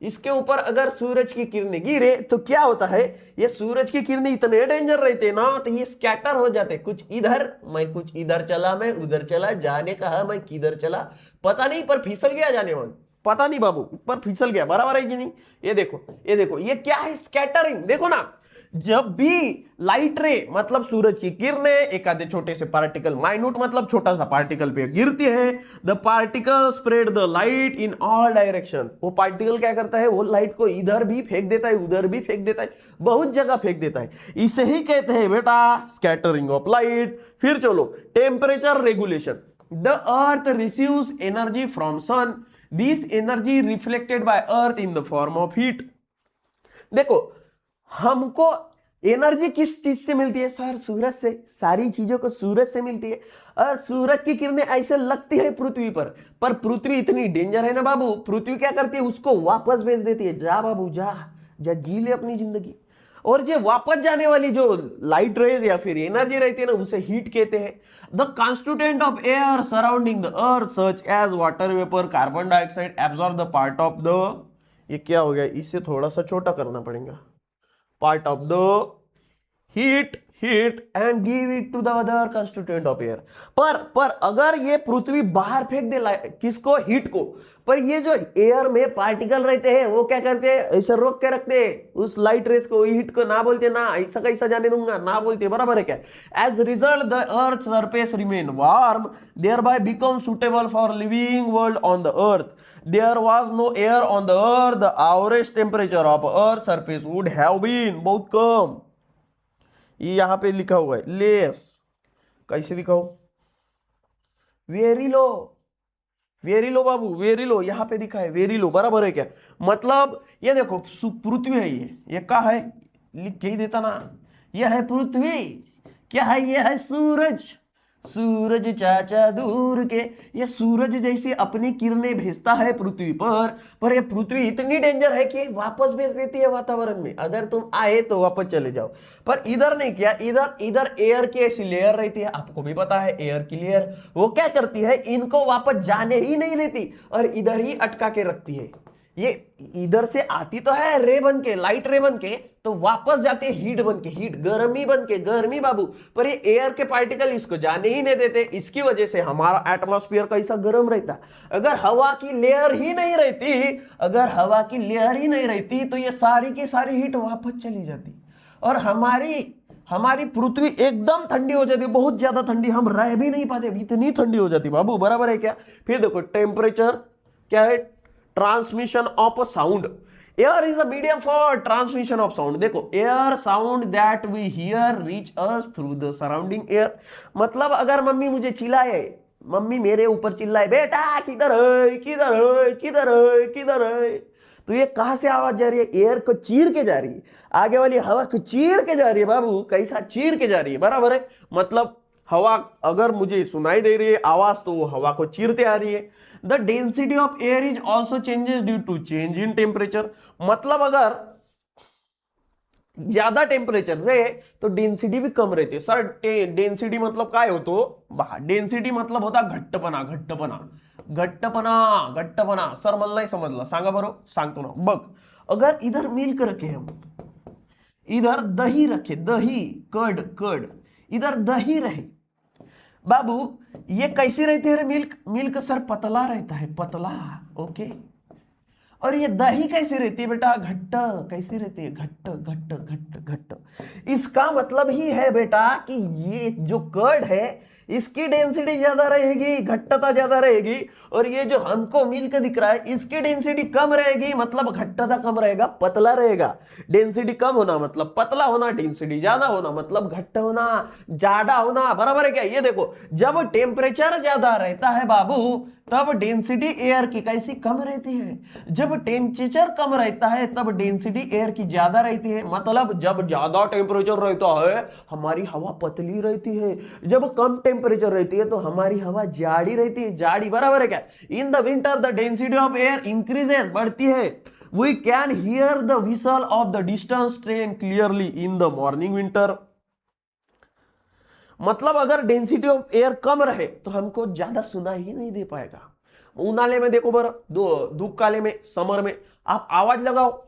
[SPEAKER 1] इसके ऊपर अगर सूरज की किरणें गिरे तो क्या होता है, ये सूरज की किरणें इतने डेंजर रहते हैं ना, तो ये स्कैटर हो जाते हैं, कुछ इधर, मैं कुछ इधर चला, मैं उधर चला, जाने कहा मैं किधर चला पता नहीं, पर फिसल गया जाने मन, पता नहीं बाबू, पर फिसल गया, बराबर है कि नहीं। ये देखो, ये देखो, ये क्या है, स्कैटरिंग। देखो ना, जब भी लाइट रे मतलब सूरज की किरणें एक आधे छोटे से पार्टिकल, माइन्यूट मतलब छोटा सा पार्टिकल पे गिरती है, the particle spread the light in all direction, वो पार्टिकल क्या करता है, वो लाइट को इधर भी फेंक देता है, उधर भी फेंक देता है, बहुत जगह फेंक देता है, इसे ही कहते हैं बेटा स्कैटरिंग ऑफ लाइट। फिर चलो temperature regulation, the earth receives energy from sun, this energy reflected by earth in the form of heat. देखो, हमको एनर्जी किस चीज से मिलती है सर, सूरज से, सारी चीजों को सूरज से मिलती है। और सूरज की किरणें ऐसे लगती है पृथ्वी पर पृथ्वी इतनी डेंजर है ना बाबू, पृथ्वी क्या करती है, उसको वापस भेज देती है, जा बाबू जा, जा जी ले अपनी जिंदगी। और जो वापस जाने वाली जो लाइट रेज या फिर एनर्जी रहती है ना, उसे हीट कहते हैं। The constituent of air surrounding the earth such as water vapour, carbon dioxide absorb the part of the, ये क्या हो गया, इसे थोड़ा सा छोटा करना पड़ेगा, part of the heat and give it to the other constituent of air। पर अगर ये पृथ्वी बाहर फेंक दे किसको, हीट को, पर ये जो एयर में पार्टिकल रहते हैं वो क्या करते हैं, ऐसे रोक के रखते हैं उस लाइट रेस को, हीट को ना बोलते ना, ऐसा कैसा जाने दूंगा ना बोलते, बराबर है क्या। As result the earth surface remain warm, thereby become suitable for living world on the earth. There was no air on the earth, the average temperature of earth surface would have been बहुत कम। ये यहां पे लिखा हुआ है less, कैसे लिखा हो, वेरी लो, वेरी लो बाबू, वेरी लो, यहां पे दिखा है वेरी लो, बराबर है क्या। मतलब ये देखो पृथ्वी है, ये क्या है, लिख के ही देता ना, यह है पृथ्वी, क्या है, ये है सूरज, सूरज चाचा दूर के, ये सूरज जैसे अपनी किरणें भेजता है पृथ्वी पर ये पृथ्वी इतनी डेंजर है कि वापस भेज देती है वातावरण में, अगर तुम आए तो वापस चले जाओ। पर इधर नहीं किया, इधर एयर की ऐसी लेयर रहती है, आपको भी पता है एयर की लेयर, वो क्या करती है, इनको वापस जाने ही नहीं देती और इधर ही अटका के रखती है। ये इधर से आती तो है रे बन के, लाइट रे बन के, तो वापस जाती है हीट बन के, हीट गर्मी बन के, गर्मी बाबू, पर ये एयर के पार्टिकल इसको जाने ही नहीं देते। इसकी वजह से हमारा एटमॉस्फेयर कैसा गर्म रहता। अगर हवा की लेयर ही नहीं रहती, अगर हवा की लेयर ही नहीं रहती तो ये सारी की सारी हीट वापस चली जाती और हमारी पृथ्वी एकदम ठंडी हो जाती, बहुत ज्यादा ठंडी, हम रह भी नहीं पाते, इतनी ठंडी हो जाती बाबू, बराबर है क्या। फिर देखो टेम्परेचर क्या है, transmission of sound, air is a medium for transmission of sound. देखो air sound that we hear reach us through the surrounding air, मतलब अगर मम्मी मुझे चिल्लाए, मम्मी मेरे ऊपर चिल्लाए, बेटा किधर है, किधर है, किधर है, किधर है, तो ये कहां से आवाज जा रही है, एयर को चीर के जा रही है, आगे वाली हवा को चीर के जा रही है बाबू, कैसा चीर के जा रही है, बराबर है। मतलब हवा अगर मुझे सुनाई दे रही है आवाज, तो वो हवा को चीरते आ रही है। The density of air is also changes due to change in temperature, मतलब अगर ज्यादा टेम्परेचर रहे तो डेंसिटी भी कम रहते। सर डेंसिटी मतलब काय होतो, डेंसिटी मतलब होता घट्टपणा, घट्टपणा, घट्टपणा, घट्टपणा। सर मला नाही समजलं, सांगा बरं, सांगतो ना। बघ अगर इधर मिल्क रखे हम, इधर दही रखे, दही, कर्ड, कर्ड, इधर दही रहे बाबू, ये कैसी रहती है मिल्क, मिल्क सर पतला रहता है, पतला, ओके। और ये दही कैसी रहती है बेटा, घट्ट, कैसी रहती है, घट्ट, घट्ट, घट्ट, घट्ट। इसका मतलब ही है बेटा कि ये जो कर्ड है इसकी डेंसिटी ज्यादा रहेगी, घट्टता ज्यादा रहेगी, और ये जो हमको मिलकर दिख रहा है इसकी डेंसिटी कम रहेगी, मतलब घट्टता कम रहेगा, पतला रहेगा। डेंसिटी कम होना मतलब पतला होना, डेंसिटी ज्यादा होना मतलब घट्ट होना, ज्यादा होना, बराबर है क्या? ये देखो, जब टेम्परेचर ज्यादा रहता है बाबू तब डेंसिटी एयर की कैसी कम रहती है, जब टेम्परेचर कम रहता है तब डेंसिटी एयर की ज्यादा रहती है। मतलब जब ज्यादा टेम्परेचर रहता है हमारी हवा पतली रहती है, जब कम टेम्परेचर रहती है तो हमारी हवा जाड़ी रहती है, जाड़ी, बराबर है क्या? In the winter the density of air increases, बढ़ती है। We can hear the whistle of the distance train clearly in the morning winter. मतलब अगर डेंसिटी ऑफ एयर कम रहे तो हमको ज्यादा सुना ही नहीं दे पाएगा। उनाले में देखो बर, धूप काले में, समर में आप आवाज लगाओ,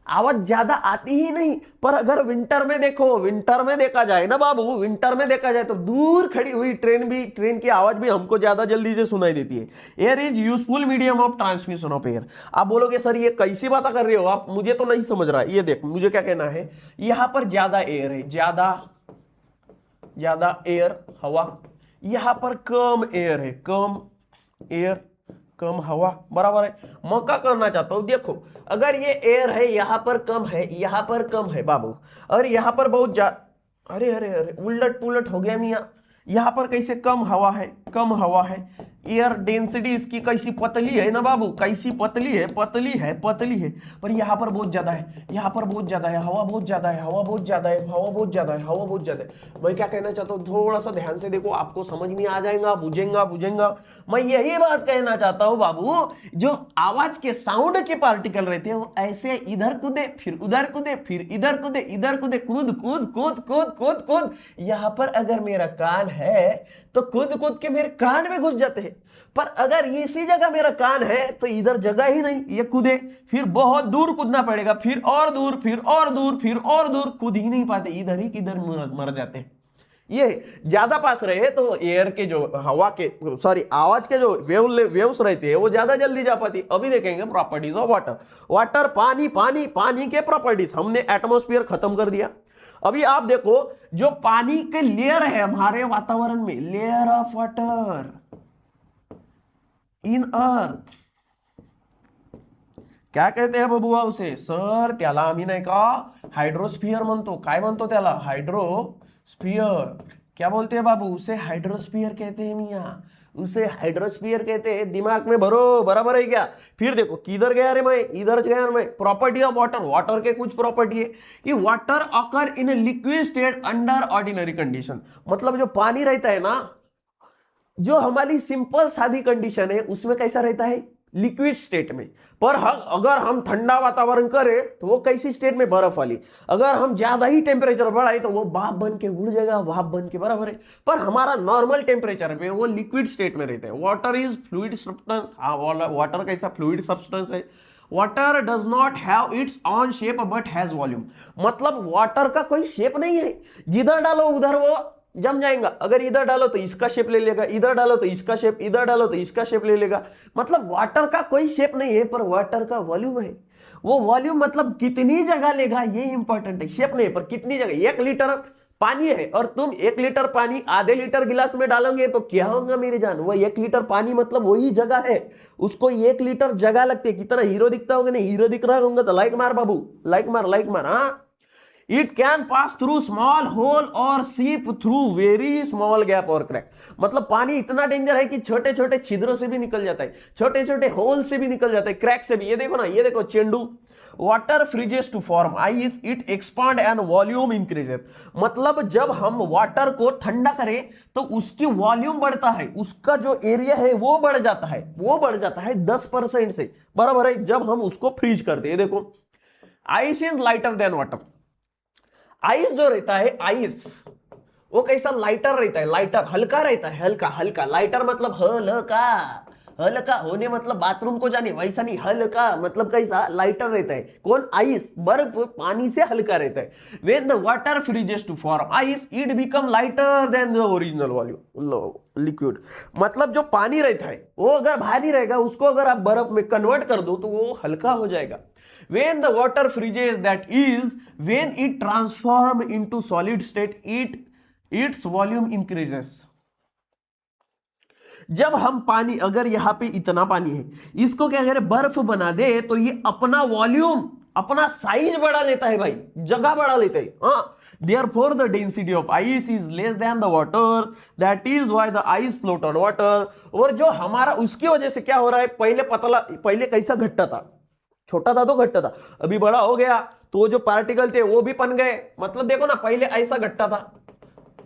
[SPEAKER 1] आवाज ज्यादा आती ही नहीं। पर अगर विंटर में देखो, विंटर में देखा जाए ना बाबू, विंटर में देखा जाए तो दूर खड़ी हुई ट्रेन की आवाज भी हमको ज्यादा जल्दी से सुनाई देती है। Air is useful medium of transmission of air. आप बोलोगे सर ये कैसी बात कर रहे हो आप, मुझे तो नहीं समझ रहा। ये देख, मुझे क्या कहना है, यहां पर ज्यादा एयर है, ज्यादा एयर, हवा, यहां पर कम एयर है, कम एयर, कम हवा, बराबर है। मैं क्या करना चाहता हूं, देखो अगर ये एयर है यहां पर कम है, यहां पर कम है बाबू, और यहां पर बहुत अरे अरे अरे उलट पुलट हो गया मियां। यहां पर कैसे कम हवा है, कम हवा है, एयर डेंसिटी इसकी कैसी पतली है ना बाबू, कैसी पतली है, पतली है, पतली है, पर यहां पर बहुत ज्यादा है, यहां पर बहुत ज्यादा है, हवा बहुत ज्यादा है, हवा बहुत ज्यादा है, हवा बहुत ज्यादा है, हवा बहुत ज्यादा है। मैं क्या कहना चाहता हूं, थोड़ा सा ध्यान से देखो, आपको समझ में आ जाएगा, बुझेगा। मैं यही बात कहना चाहता हूं बाबू, जो आवाज के साउंड के पार्टिकल रहते हैं वो ऐसे इधर कूदे, फिर उधर कूदे, फिर इधर कूदे, इधर कूदे, कूद कूद कूद कूद कूद कूद। यहां पर अगर मेरा कान है तो कूद कूद के मेरे कान में घुस जाते हैं, पर अगर इसी जगह मेरा कान है तो इधर जगह ही नहीं, ये कूदे, फिर बहुत दूर कूदना पड़ेगा, फिर और दूर, फिर और दूर, फिर और दूर, कूद ही नहीं पाते, इधर ही किधर मर जाते हैं। ये ज्यादा पास रहे तो एयर के जो हवा के, सॉरी आवाज के जो वेव्स रहते हैं वो ज्यादा जल्दी जा पाती। अभी देखेंगे प्रॉपर्टीज ऑफ वाटर। वाटर, पानी, पानी, पानी के प्रॉपर्टीज, हमने एटमॉस्फेयर खत्म कर दिया। अभी आप देखो, जो पानी के लेयर है हमारे वातावरण में, लेयर ऑफ वाटर इन अर्थ, क्या कहते हैं बबुआ उसे? सर त्याला आम्ही नाही का हाइड्रोस्फियर म्हणतो। काय म्हणतो त्याला? हाइड्रोस्फियर। क्या बोलते हैं बाबू? उसे हाइड्रोस्फियर कहते हैं मियां, उसे हाइड्रोस्फियर कहते हैं। दिमाग में भरो, बराबर है क्या? फिर देखो किधर गया रे मैं, इधर गया मैं। प्रॉपर्टी ऑफ वाटर, वाटर के कुछ प्रॉपर्टी है कि water occur in liquid state under ordinary condition. मतलब जो पानी रहता है ना, जो हमारी सिंपल सादी कंडीशन है उसमें कैसा रहता है? लिक्विड स्टेट में। पर अगर हम ठंडा वातावरण करें तो वो कैसी स्टेट में? बर्फ वाली। अगर हम ज्यादा ही टेम्परेचर बढ़ाए तो वो भाप बन के उड़ जाएगा, भाप बन के, बराबर है। पर हमारा नॉर्मल टेम्परेचर पे वो लिक्विड स्टेट में रहता है। Water is fluid substance. हाँ, वाटर कैसा फ्लूइड सब्सटेंस है। Water does not have it's on shape but has volume. मतलब वाटर का कोई शेप नहीं है, जिधर डालो उधर वो जम जाएगा। अगर इधर डालो तो इसका शेप ले लेगा, इधर डालो तो इसका शेप, इधर डालो तो इसका शेप ले लेगा। मतलब वाटर का कोई शेप नहीं है, पर वाटर का वॉल्यूम है। वो वॉल्यूम मतलब कितनी जगह लेगा ये इंपॉर्टेंट है, शेप नहीं, पर कितनी जगह। 1 लीटर पानी है और तुम 1 लीटर पानी आधे लीटर गिलास में डालोगे तो क्या होगा मेरी जान? वो 1 लीटर पानी मतलब वही जगह है, उसको 1 लीटर जगह लगती है। कितना हीरो दिखता होगा? नहीं, हीरो दिख रहा होगा तो लाइक मार बाबू, लाइक मार, लाइक मार। हाँ, it can pass through small hole और seep through very small gap और क्रैक। मतलब पानी इतना डेंजर है कि छोटे छोटे छिद्रों से भी निकल जाता है, छोटे छोटे होल से भी निकल जाता है, क्रैक से भी। ये देखो ना, ये देखो चेंडू। Water freezes to form ice, it expand and volume increases. मतलब जब हम वाटर को ठंडा करें तो उसकी वॉल्यूम बढ़ता है, उसका जो एरिया है वो बढ़ जाता है, वो बढ़ जाता है 10% से, बराबर है, जब हम उसको फ्रीज करते हैं। देखो, ice is lighter than water. Ice जो रहता है, आइस वो कैसा? लाइटर रहता है, लाइटर, हल्का रहता है, हल्का हल्का। लाइटर मतलब हल्का, हल्का होने मतलब बाथरूम को जाने, वैसा नहीं, हल्का मतलब कैसा? लाइटर रहता है। कौन? आइस। बर्फ पानी से हल्का रहता है। When the water freezes to form ice, it become lighter than the original volume liquid. मतलब जो पानी रहता है वो अगर भारी रहेगा, उसको अगर आप बर्फ में कन्वर्ट कर दो तो वो हल्का हो जाएगा। When the water freezes, that is when it transforms into solid state, its volume increases. जब हम पानी, अगर यहाँ पे इतना पानी है, इसको क्या करें, बर्फ बना दे, तो ये अपना वॉल्यूम, अपना साइज बढ़ा लेता है भाई, जगह बढ़ा लेता है। हाँ, therefore the density of ice is less than the water, that is why the ice float on water। और जो हमारा, उसकी वजह से क्या हो रहा है, पहले पतला, पहले कैसा घट्टा था, छोटा था तो घट्टा था, अभी बड़ा हो गया तो वो जो पार्टिकल थे वो भी बन गए। मतलब देखो ना, पहले ऐसा घट्टा था,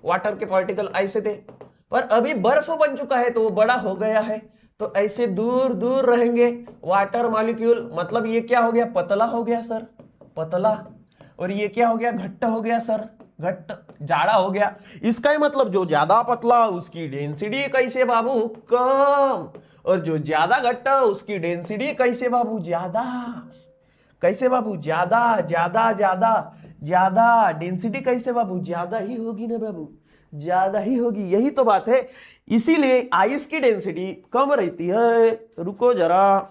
[SPEAKER 1] वाटर के पार्टिकल ऐसे थे, पर अभी बर्फ बन चुका है तो वो बड़ा हो गया है, तो ऐसे दूर दूर रहेंगे वाटर मॉलिक्यूल। मतलब ये क्या हो गया, पतला हो गया सर, पतला। और ये क्या हो गया, घट्ट हो गया सर, घट्ट, जाड़ा हो गया। इसका ही मतलब जो ज्यादा पतला उसकी डेंसिटी कैसे बाबू, कम, और जो ज्यादा घट्टा उसकी डेंसिटी कैसे बाबू, ज्यादा। कैसे बाबू, ज्यादा ज्यादा ज्यादा ज्यादा, डेंसिटी कैसे बाबू, ज्यादा ही होगी ना बाबू, ज्यादा ही होगी, यही तो बात है। इसीलिए आइस की डेंसिटी कम रहती है। रुको जरा,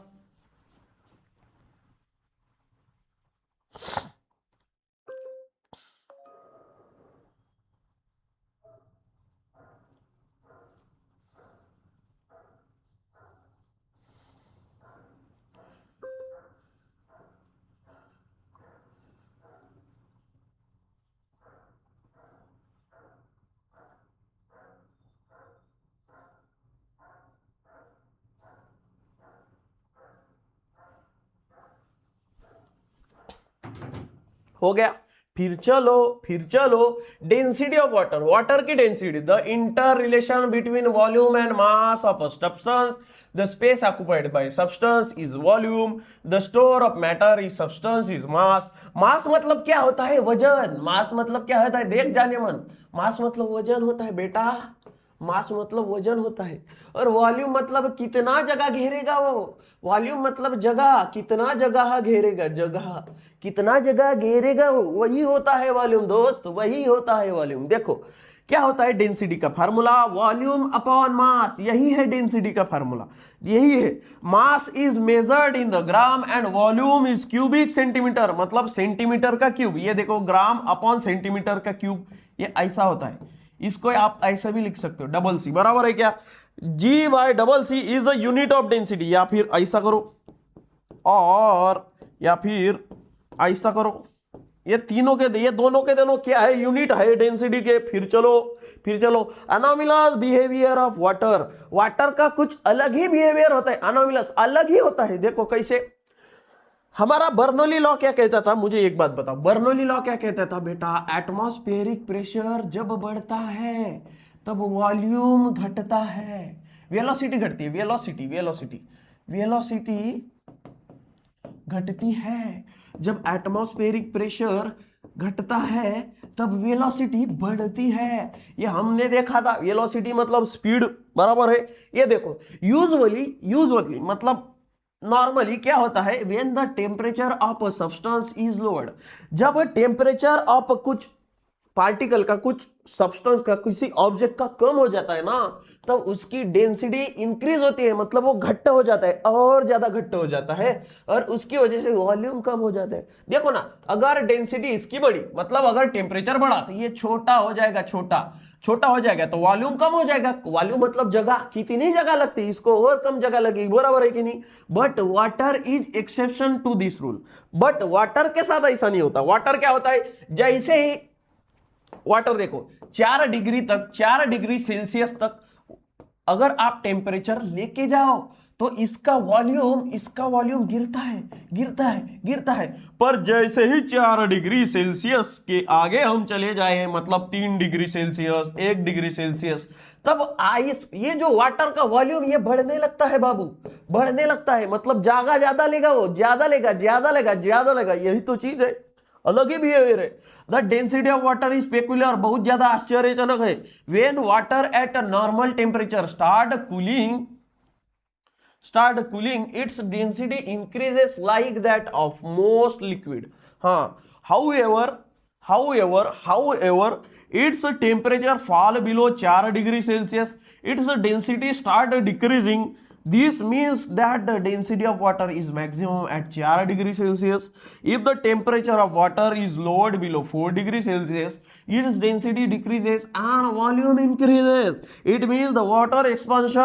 [SPEAKER 1] हो गया। फिर चलो डेंसिटी ऑफ वाटर, वाटर की density, the interrelation between volume and mass of a substance, the space occupied by substance is volume, the store of matter is substance is mass. Mass मतलब क्या होता है, वजन। मास मतलब क्या होता है, देख जाने मन, मास मतलब वजन होता है बेटा, मास मतलब वजन होता है। और वॉल्यूम मतलब कितना जगह घेरेगा वो, वॉल्यूम मतलब जगह, कितना जगह घेरेगा, जगह कितना जगह घेरेगा वो, वही होता है वॉल्यूम दोस्त, वही होता है वॉल्यूम। देखो क्या होता है डेंसिटी का फार्मूला, वॉल्यूम अपॉन मास, यही है डेंसिटी का फार्मूला, यही है। Mass is measured in the gram and volume is cubic centimetre, मतलब सेंटीमीटर का क्यूब। ये देखो, ग्राम अपॉन सेंटीमीटर का क्यूब, ये ऐसा होता है। इसको आप ऐसा भी लिख सकते हो, डबल सी, बराबर है क्या, G by double C is a unit of density. या फिर ऐसा करो, और या फिर ऐसा करो, ये तीनों के, ये दोनों के दोनों क्या है, यूनिट है डेंसिटी के। फिर चलो anomalous behaviour of water, water का कुछ अलग ही बिहेवियर होता है, अनोमलस अलग ही होता है। देखो कैसे, हमारा बर्नौली लॉ क्या कहता था, मुझे एक बात बताओ, बर्नौली लॉ क्या कहता था बेटा, एटमॉस्फेरिक प्रेशर जब बढ़ता है तब वॉल्यूम घटता है, वेलोसिटी घटती है, वेलोसिटी घटती है। जब एटमॉस्फेरिक प्रेशर घटता है तब वेलोसिटी बढ़ती है, ये हमने देखा था। वेलोसिटी मतलब स्पीड, बराबर है। ये देखो, यूजुअली मतलब नॉर्मली क्या होता है, when the temperature of a substance is lowered, जब टेम्परेचर ऑफ कुछ पार्टिकल का, कुछ सब्सटेंस का, किसी ऑब्जेक्ट का कम हो जाता है ना, तब उसकी डेंसिटी इंक्रीज होती है, मतलब वो घट्ट हो जाता है, और ज्यादा घट्ट हो जाता है, और उसकी वजह से वॉल्यूम कम हो जाता है। देखो ना, अगर डेंसिटी इसकी बढ़ी, मतलब अगर टेम्परेचर बढ़ा तो ये छोटा हो जाएगा, छोटा हो जाएगा तो वॉल्यूम कम हो जाएगा। वॉल्यूम मतलब जगह, कितनी जगह लगती है, इसको और कम जगह लगेगी, बराबर है कि नहीं। But water is exception to this rule, but water के साथ ऐसा नहीं होता। वाटर क्या होता है, जैसे ही वाटर देखो 4 डिग्री सेल्सियस तक अगर आप टेम्परेचर लेके जाओ तो इसका वॉल्यूम गिरता है। पर जैसे ही 4 डिग्री सेल्सियस के आगे हम चले जाए, मतलब 3 डिग्री सेल्सियस, 1 डिग्री सेल्सियस, तब आइस, ये जो वाटर का वॉल्यूम ये बढ़ने लगता है बाबू, बढ़ने लगता है। मतलब जगह ज्यादा लेगा, वो ज्यादा लेगा, यही तो चीज है, अलग ही बिहेवियर है। The density of water is peculiar, बहुत ज्यादा आश्चर्यजनक है। When water at normal temperature start cooling its density increases like that of most liquid. हाँ, however its temperature fall below 4 degree Celsius, its density start decreasing This means that the density of water is maximum at 4 degrees Celsius. If the temperature of water is lowered below 4 degrees Celsius, its density decreases and volume increases. It means the water expands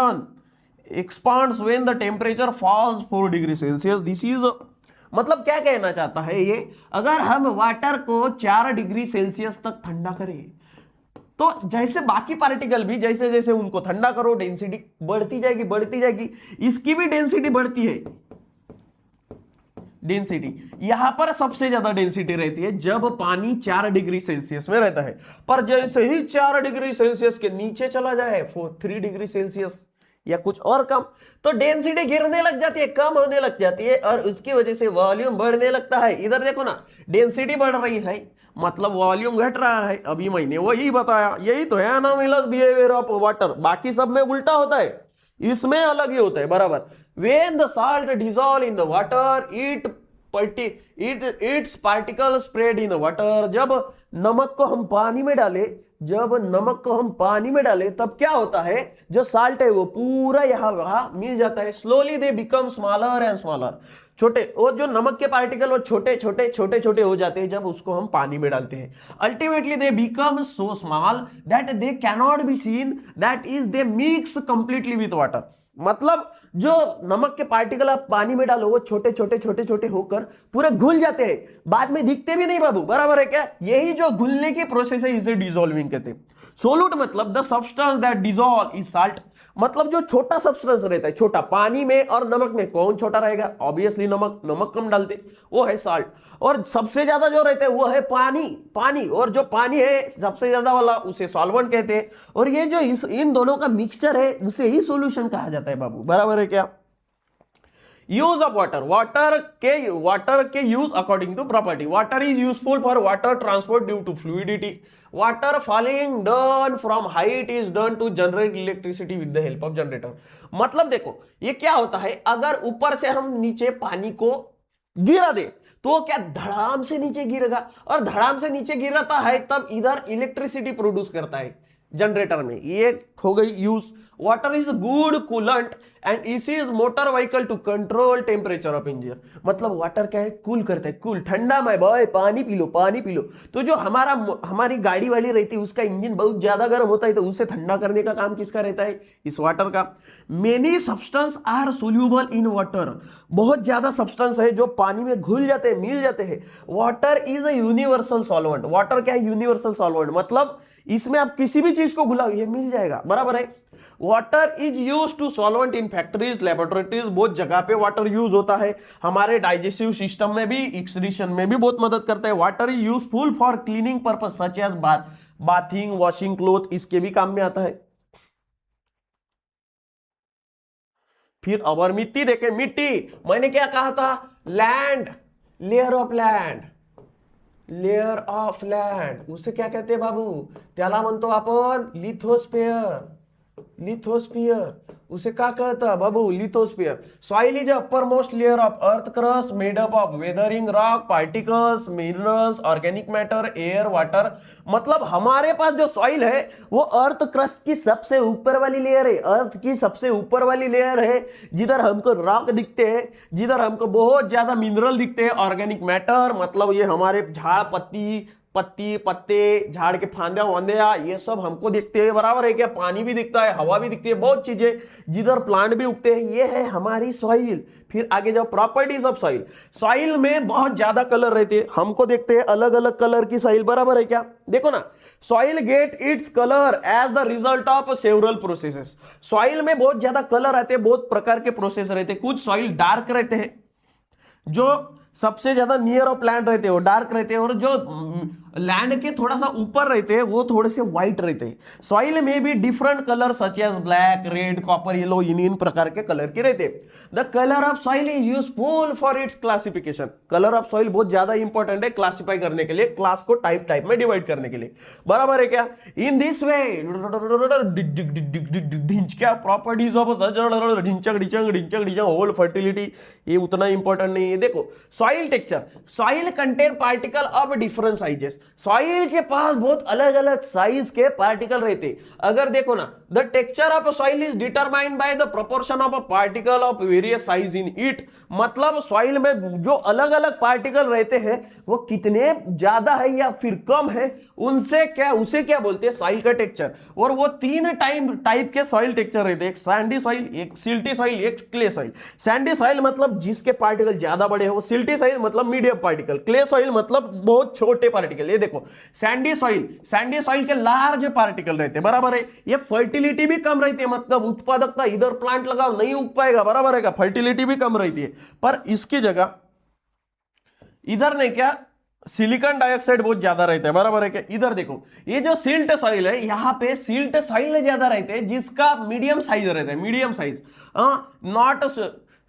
[SPEAKER 1] when the temperature falls 4 degrees Celsius. This is मतलब क्या कहना चाहता है ये, अगर हम water को 4 degree Celsius तक ठंडा करें तो जैसे बाकी पार्टिकल भी जैसे जैसे उनको ठंडा करो डेंसिटी बढ़ती जाएगी, इसकी भी डेंसिटी बढ़ती है। डेंसिटी यहां पर सबसे ज्यादा डेंसिटी रहती है जब पानी 4 डिग्री सेल्सियस में रहता है, पर जैसे ही 4 डिग्री सेल्सियस के नीचे चला जाए 3 डिग्री सेल्सियस या कुछ और कम, तो डेंसिटी गिरने लग जाती है, कम होने लग जाती है और उसकी वजह से वॉल्यूम बढ़ने लगता है। इधर देखो ना, डेंसिटी बढ़ रही है मतलब वॉल्यूम घट रहा है। अभी मैंने वही बताया, यही तो है अनोमलस बिहेवियर ऑफ वाटर। बाकी सब में उल्टा होता है, इसमें अलग ही होता है, बराबर। When the salt dissolve in the water it's particle spread in the water. जब नमक को हम पानी में डालें तब क्या होता है, जो साल्ट है वो पूरा वहां मिल जाता है। Slowly they become smaller and smaller, छोटे, और जो नमक के पार्टिकल वो छोटे हो जाते हैं जब उसको हम पानी में डालते हैं। Ultimately they become so small that they cannot be seen, that is they mix completely with water. मतलब जो नमक के पार्टिकल आप पानी में डालो वो छोटे होकर पूरे घुल जाते हैं, बाद में दिखते भी नहीं बाबू, बराबर है क्या। यही जो घुलने की प्रोसेस है इसे डिसॉल्विंग कहते हैं। सोल्यूट मतलब the substance that dissolve is salt, मतलब जो छोटा सब्सटेंस रहता है, छोटा, पानी में और नमक में कौन छोटा रहेगा, ऑब्वियसली नमक कम डालते, वो है साल्ट। और सबसे ज्यादा जो रहता है वो है पानी, और जो पानी है सबसे ज्यादा वाला उसे सॉल्वेंट कहते हैं। और ये जो इन दोनों का मिक्सचर है उसे ही सॉल्यूशन कहा जाता है बाबू, बराबर है क्या। यूज ऑफ वाटर के use according to property. Water is useful for water transport due to fluidity. Water falling down from height is done to generate electricity with the help of generator. मतलब देखो ये क्या होता है, अगर ऊपर से हम नीचे पानी को गिरा दे तो वो क्या धड़ाम से नीचे गिरेगा, और धड़ाम से नीचे गिराता है तब इधर इलेक्ट्रिसिटी प्रोड्यूस करता है जनरेटर में। ये हो गई use. Water is good coolant and is is motor vehicle to control temperature of engine. मतलब वाटर क्या है, कूल करता है, कूल, ठंडा में बॉय पानी पी लो। तो जो हमारी गाड़ी वाली रहती है उसका इंजन बहुत ज्यादा गर्म होता है तो उसे ठंडा करने का काम किसका रहता है, इस वाटर का। Many substance are soluble in water. बहुत ज्यादा सब्सटेंस है जो पानी में घुल जाते हैं, मिल जाते हैं। Water is a universal solvent. Water क्या है, यूनिवर्सल सॉल्वेंट, मतलब इसमें आप किसी भी चीज को घुलाओ ये मिल जाएगा, बराबर है। Water is use to solvent in factories, laboratories, बहुत जगह पे वाटर यूज होता है। हमारे डाइजेस्टिव सिस्टम में भी, एक्सक्रीशन में भी बहुत मदद करता है। Water is useful for cleaning purpose such as bathing, washing cloth, इसके भी काम में आता है। फिर अवर मिट्टी देखें, मिट्टी मैंने क्या कहा था, लैंड, लेयर ऑफ लैंड, उसे क्या कहते हैं बाबू, त्याला म्हणतो आपण लिथोस्फियर, उसे क्या कहता बाबू, lithosphere. Soil is uppermost layer of earth crust made up of weathering rock particles, minerals, organic matter, air, water. मतलब हमारे पास जो सॉइल है वो अर्थ क्रस्ट की सबसे ऊपर वाली लेयर है, अर्थ की सबसे ऊपर वाली लेयर है, जिधर हमको रॉक दिखते हैं, जिधर हमको बहुत ज्यादा मिनरल दिखते हैं, ऑर्गेनिक मैटर मतलब ये हमारे झाड़ पत्ते, झाड़ के फांदिया वांदिया, ये सब हमको दिखते हैं, बराबर है क्या। पानी भी दिखता है, हवा भी दिखती है, बहुत चीजें जिधर प्लांट भी उगते हैं, ये है हमारी सॉइल। फिर आगे जाओ, प्रॉपर्टीज ऑफ सॉइल। सॉइल में बहुत ज्यादा कलर रहते हैं, हमको देखते हैं अलग अलग कलर की सॉइल, बराबर है क्या। देखो ना, soil get its colour as the result of several processes. Soil में बहुत ज्यादा कलर आते हैं, बहुत प्रकार के प्रोसेस रहते हैं। कुछ सॉइल डार्क रहते हैं, जो सबसे ज्यादा नियर ऑफ लैंड रहते हैं वो डार्क रहते हैं, और जो लैंड के थोड़ा सा ऊपर रहते हैं वो थोड़े से व्हाइट रहते हैं। सॉइल में भी different colour such as black, red, copper, yellow, इन प्रकार के कलर के रहते हैं। The colour of soil is useful for its classification. Colour of soil बहुत ज्यादा इंपॉर्टेंट है क्लासिफाई करने के लिए, क्लास को टाइप में डिवाइड करने के लिए, बराबर है क्या। इन दिस वे क्या प्रॉपर्टीज ऑफ ढिंचक होल फर्टिलिटी, ये उतना इंपॉर्टेंट नहीं है। देखो soil texture, soil contain particle of different sizes. Sizes, soil के पास बहुत अलग अलग साइज के पार्टिकल रहते। अगर देखो ना, the texture of soil is determined by the proportion of a particle of various size in it. मतलब सॉइल में जो अलग अलग पार्टिकल रहते हैं वो कितने ज्यादा है या फिर कम है, उनसे क्या, उसे क्या बोलते हैं, सॉइल का टेक्सचर। और वो तीन टाइप के सॉइल टेक्सचर रहते हैं, एक सैंडी सॉइल, एक सिल्टी सॉइल, एक क्ले सॉइल। सैंडी सॉइल मतलब जिसके पार्टिकल ज्यादा बड़े हो, सिल्टी सॉइल मतलब मीडियम पार्टिकल, क्ले सॉइल मतलब बहुत छोटे पार्टिकल। ये देखो सैंडी सॉइल के लार्ज पार्टिकल रहते हैं, बराबर है। ये फर्टिलिटी भी कम रहती है, मतलब उत्पादकता, इधर प्लांट लगाओ नहीं उग पाएगा, बराबर है, फर्टिलिटी भी कम रहती है। पर इसकी जगह इधर नहीं क्या, सिलिकॉन डाइऑक्साइड बहुत ज्यादा रहता है, बराबर है क्या। इधर देखो ये जो सिल्ट सॉइल है, यहां पे सिल्ट सॉइल ज्यादा रहते हैं जिसका मीडियम साइज रहता है, medium size. Not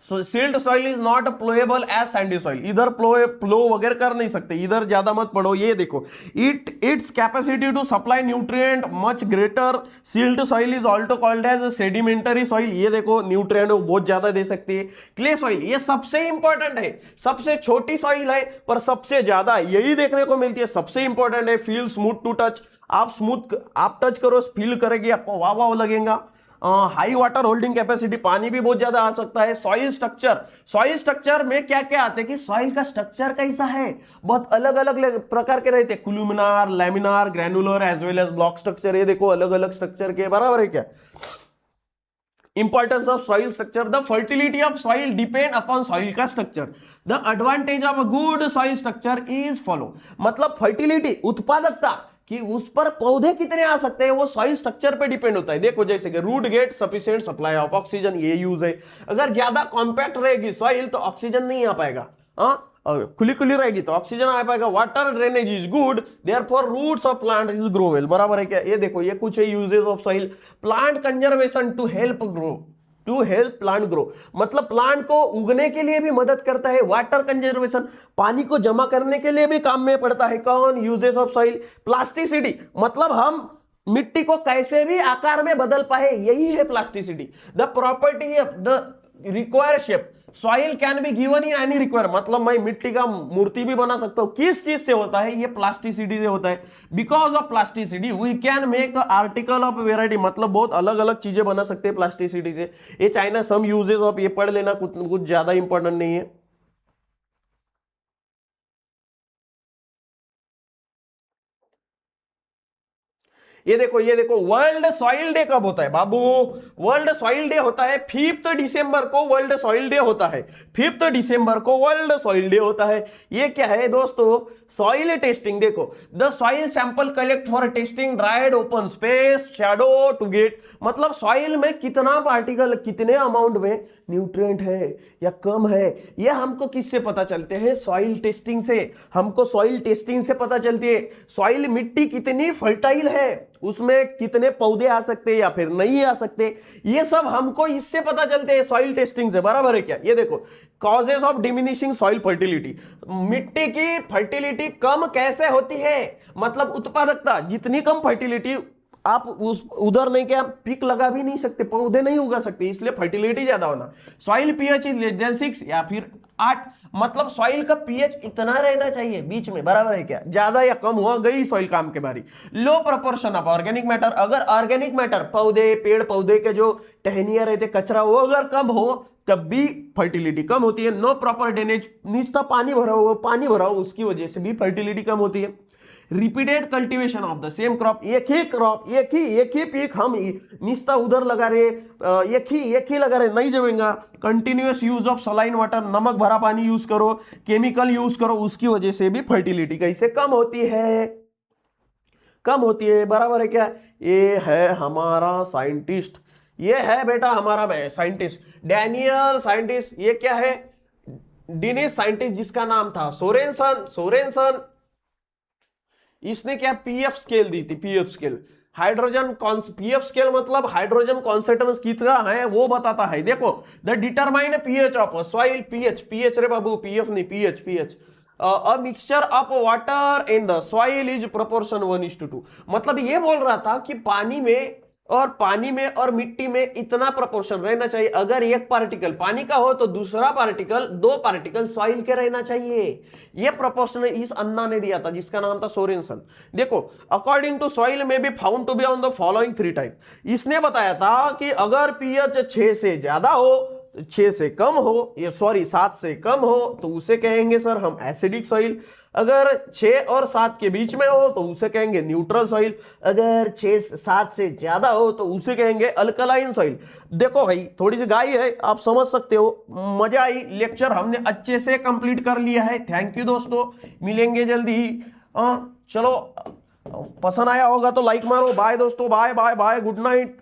[SPEAKER 1] silt soil is not ploughable as sandy soil, इधर प्लो वगैरह कर नहीं सकते, इधर ज्यादा मत पढ़ो। ये देखो its capacity to supply nutrient much greater, silt soil is also called as sedimentary soil. ये देखो न्यूट्रिएंट बहुत ज्यादा दे सकती है। क्ले सॉइल ये सबसे इंपॉर्टेंट है, सबसे छोटी सॉइल है पर सबसे ज्यादा यही देखने को मिलती है, सबसे इंपॉर्टेंट है। फील स्मूथ टू टच, आप टच करो फील करेगी, आपको वाह वाह लगेगा। हाई वाटर होल्डिंग कैपेसिटी, पानी भी बहुत ज्यादा आ सकता है। सॉइल स्ट्रक्चर में क्या क्या आते हैं कि सॉइल का स्ट्रक्चर कैसा है, बहुत अलग अलग प्रकार के रहते हैं, columnar, laminar, granular as well as block structure. ये देखो अलग अलग स्ट्रक्चर के, बराबर है क्या। Importance of soil structure, the fertility of soil depend upon soil का structure. The advantage of a good soil structure is follow, मतलब फर्टिलिटी, उत्पादकता कि उस पर पौधे कितने आ सकते हैं वो सॉइल स्ट्रक्चर पे डिपेंड होता है। देखो जैसे कि root get sufficient supply of oxygen, ये यूज है। अगर ज्यादा कॉम्पैक्ट रहेगी सॉइल तो ऑक्सीजन नहीं आ पाएगा, खुली खुली रहेगी तो ऑक्सीजन आ पाएगा। Water drainage is good, therefore roots of plant is grow well, बराबर है क्या। ये देखो ये कुछ है uses of soil. Plant conservation to help plant grow, मतलब प्लांट को उगने के लिए भी मदद करता है। वाटर कंजर्वेशन, पानी को जमा करने के लिए भी काम में पड़ता है। कौन, यूजेस ऑफ सॉइल। प्लास्टिसिटी, मतलब हम मिट्टी को कैसे भी आकार में बदल पाए, यही है plasticity. The property of the require shape, soil can be given in any require, मतलब मैं मिट्टी का मूर्ति भी बना सकता हूं। किस चीज से होता है, ये प्लास्टिसिटी से होता है। Because of plasticity we can make article of variety, मतलब बहुत अलग अलग चीजें बना सकते हैं प्लास्टिसिटी से। ये चाइना सम यूजेस ऑफ, ये पढ़ लेना, कुछ ज्यादा इंपॉर्टेंट नहीं है। ये देखो वर्ल्ड सॉइल डे कब होता है बाबू, वर्ल्ड सॉइल डे होता है 5 दिसंबर को, वर्ल्ड सॉइल डे होता है 5 दिसंबर को, वर्ल्ड सॉइल डे होता है। ये क्या है दोस्तों, सॉइल टेस्टिंग। देखो the soil sample collect for testing dried open space shadow to get, मतलब सॉइल में कितना पार्टिकल, कितने अमाउंट में न्यूट्रिएंट है या कम है, ये हमको किससे पता चलते हैं, सॉइल टेस्टिंग से। हमको सॉइल टेस्टिंग से पता चलती है सॉइल, मिट्टी कितनी फर्टाइल है, उसमें कितने पौधे आ सकते हैं या फिर नहीं आ सकते, ये सब हमको इससे पता चलते हैं सॉइल टेस्टिंग से, बराबर है क्या। ये देखो causes of diminishing soil fertility, मिट्टी की फर्टिलिटी कम कैसे होती है, मतलब उत्पादकता, जितनी कम फर्टिलिटी आप उधर नहीं, क्या पिक लगा भी नहीं सकते, पौधे नहीं उगा सकते, इसलिए फर्टिलिटी ज्यादा होना। Soil pH is less than 6 या फिर 8, मतलब सॉइल का पीएच इतना रहना चाहिए बीच में, बराबर है क्या। ज्यादा या कम हुआ गई सॉइल काम के बारी। लो प्रोपोर्शन ऑफ ऑर्गेनिक मैटर, अगर ऑर्गेनिक मैटर पौधे, पेड़ पौधे के जो टहनियां रहते, कचरा, वो अगर कम हो तब भी फर्टिलिटी कम होती है। नो प्रॉपर ड्रेनेज, नीचे पानी भरा हो उसकी वजह से भी फर्टिलिटी कम होती है। Repeated cultivation of the same crop, एक ही क्रॉप, एक ही पीक हम निस्ता उधर लगा रहे, एक ही लगा रहे, नहीं जमेगा। Continuous use of saline water, नमक भरा पानी यूज करो, केमिकल यूज करो, उसकी वजह से भी फर्टिलिटी कैसे कम होती है, बराबर है क्या। ये है हमारा साइंटिस्ट, ये है बेटा हमारा साइंटिस्ट डैनियल साइंटिस्ट। ये क्या है, डिनिस साइंटिस्ट, जिसका नाम था सोरेनसन। इसने क्या पीएफ स्केल दी थी, PF scale, hydrogen PF scale मतलब हाइड्रोजन कॉन्सेंट्रेशन कितना है वो बताता है। देखो the determined pH of soil, pH रे बाबू, पीएफ नहीं, pH. A mixture of water in the soil is proportion 1:2, मतलब ये बोल रहा था कि पानी में और पानी में और मिट्टी में इतना प्रोपोर्शन रहना चाहिए, अगर एक पार्टिकल पानी का हो तो दूसरा पार्टिकल, 2 पार्टिकल सॉइल के रहना चाहिए। ये प्रोपोर्शन इस अन्ना ने दिया था जिसका नाम था सोरेनसन। देखो, अकॉर्डिंग टू सॉइल में be found to be on the following 3 type. इसने बताया था कि अगर पीएच 6 से ज्यादा हो, 6 से कम हो, ये सॉरी 7 से कम हो तो उसे कहेंगे सर हम एसिडिक सॉइल। अगर 6 और 7 के बीच में हो तो उसे कहेंगे न्यूट्रल सॉइल। अगर 6-7 से ज्यादा हो तो उसे कहेंगे अल्कलाइन सॉइल। देखो भाई, थोड़ी सी गाई है, आप समझ सकते हो। मजा आई, लेक्चर हमने अच्छे से कंप्लीट कर लिया है। थैंक यू दोस्तों, मिलेंगे जल्दी ही। चलो, पसंद आया होगा तो लाइक मारो। बाय दोस्तों, bye bye bye, good night.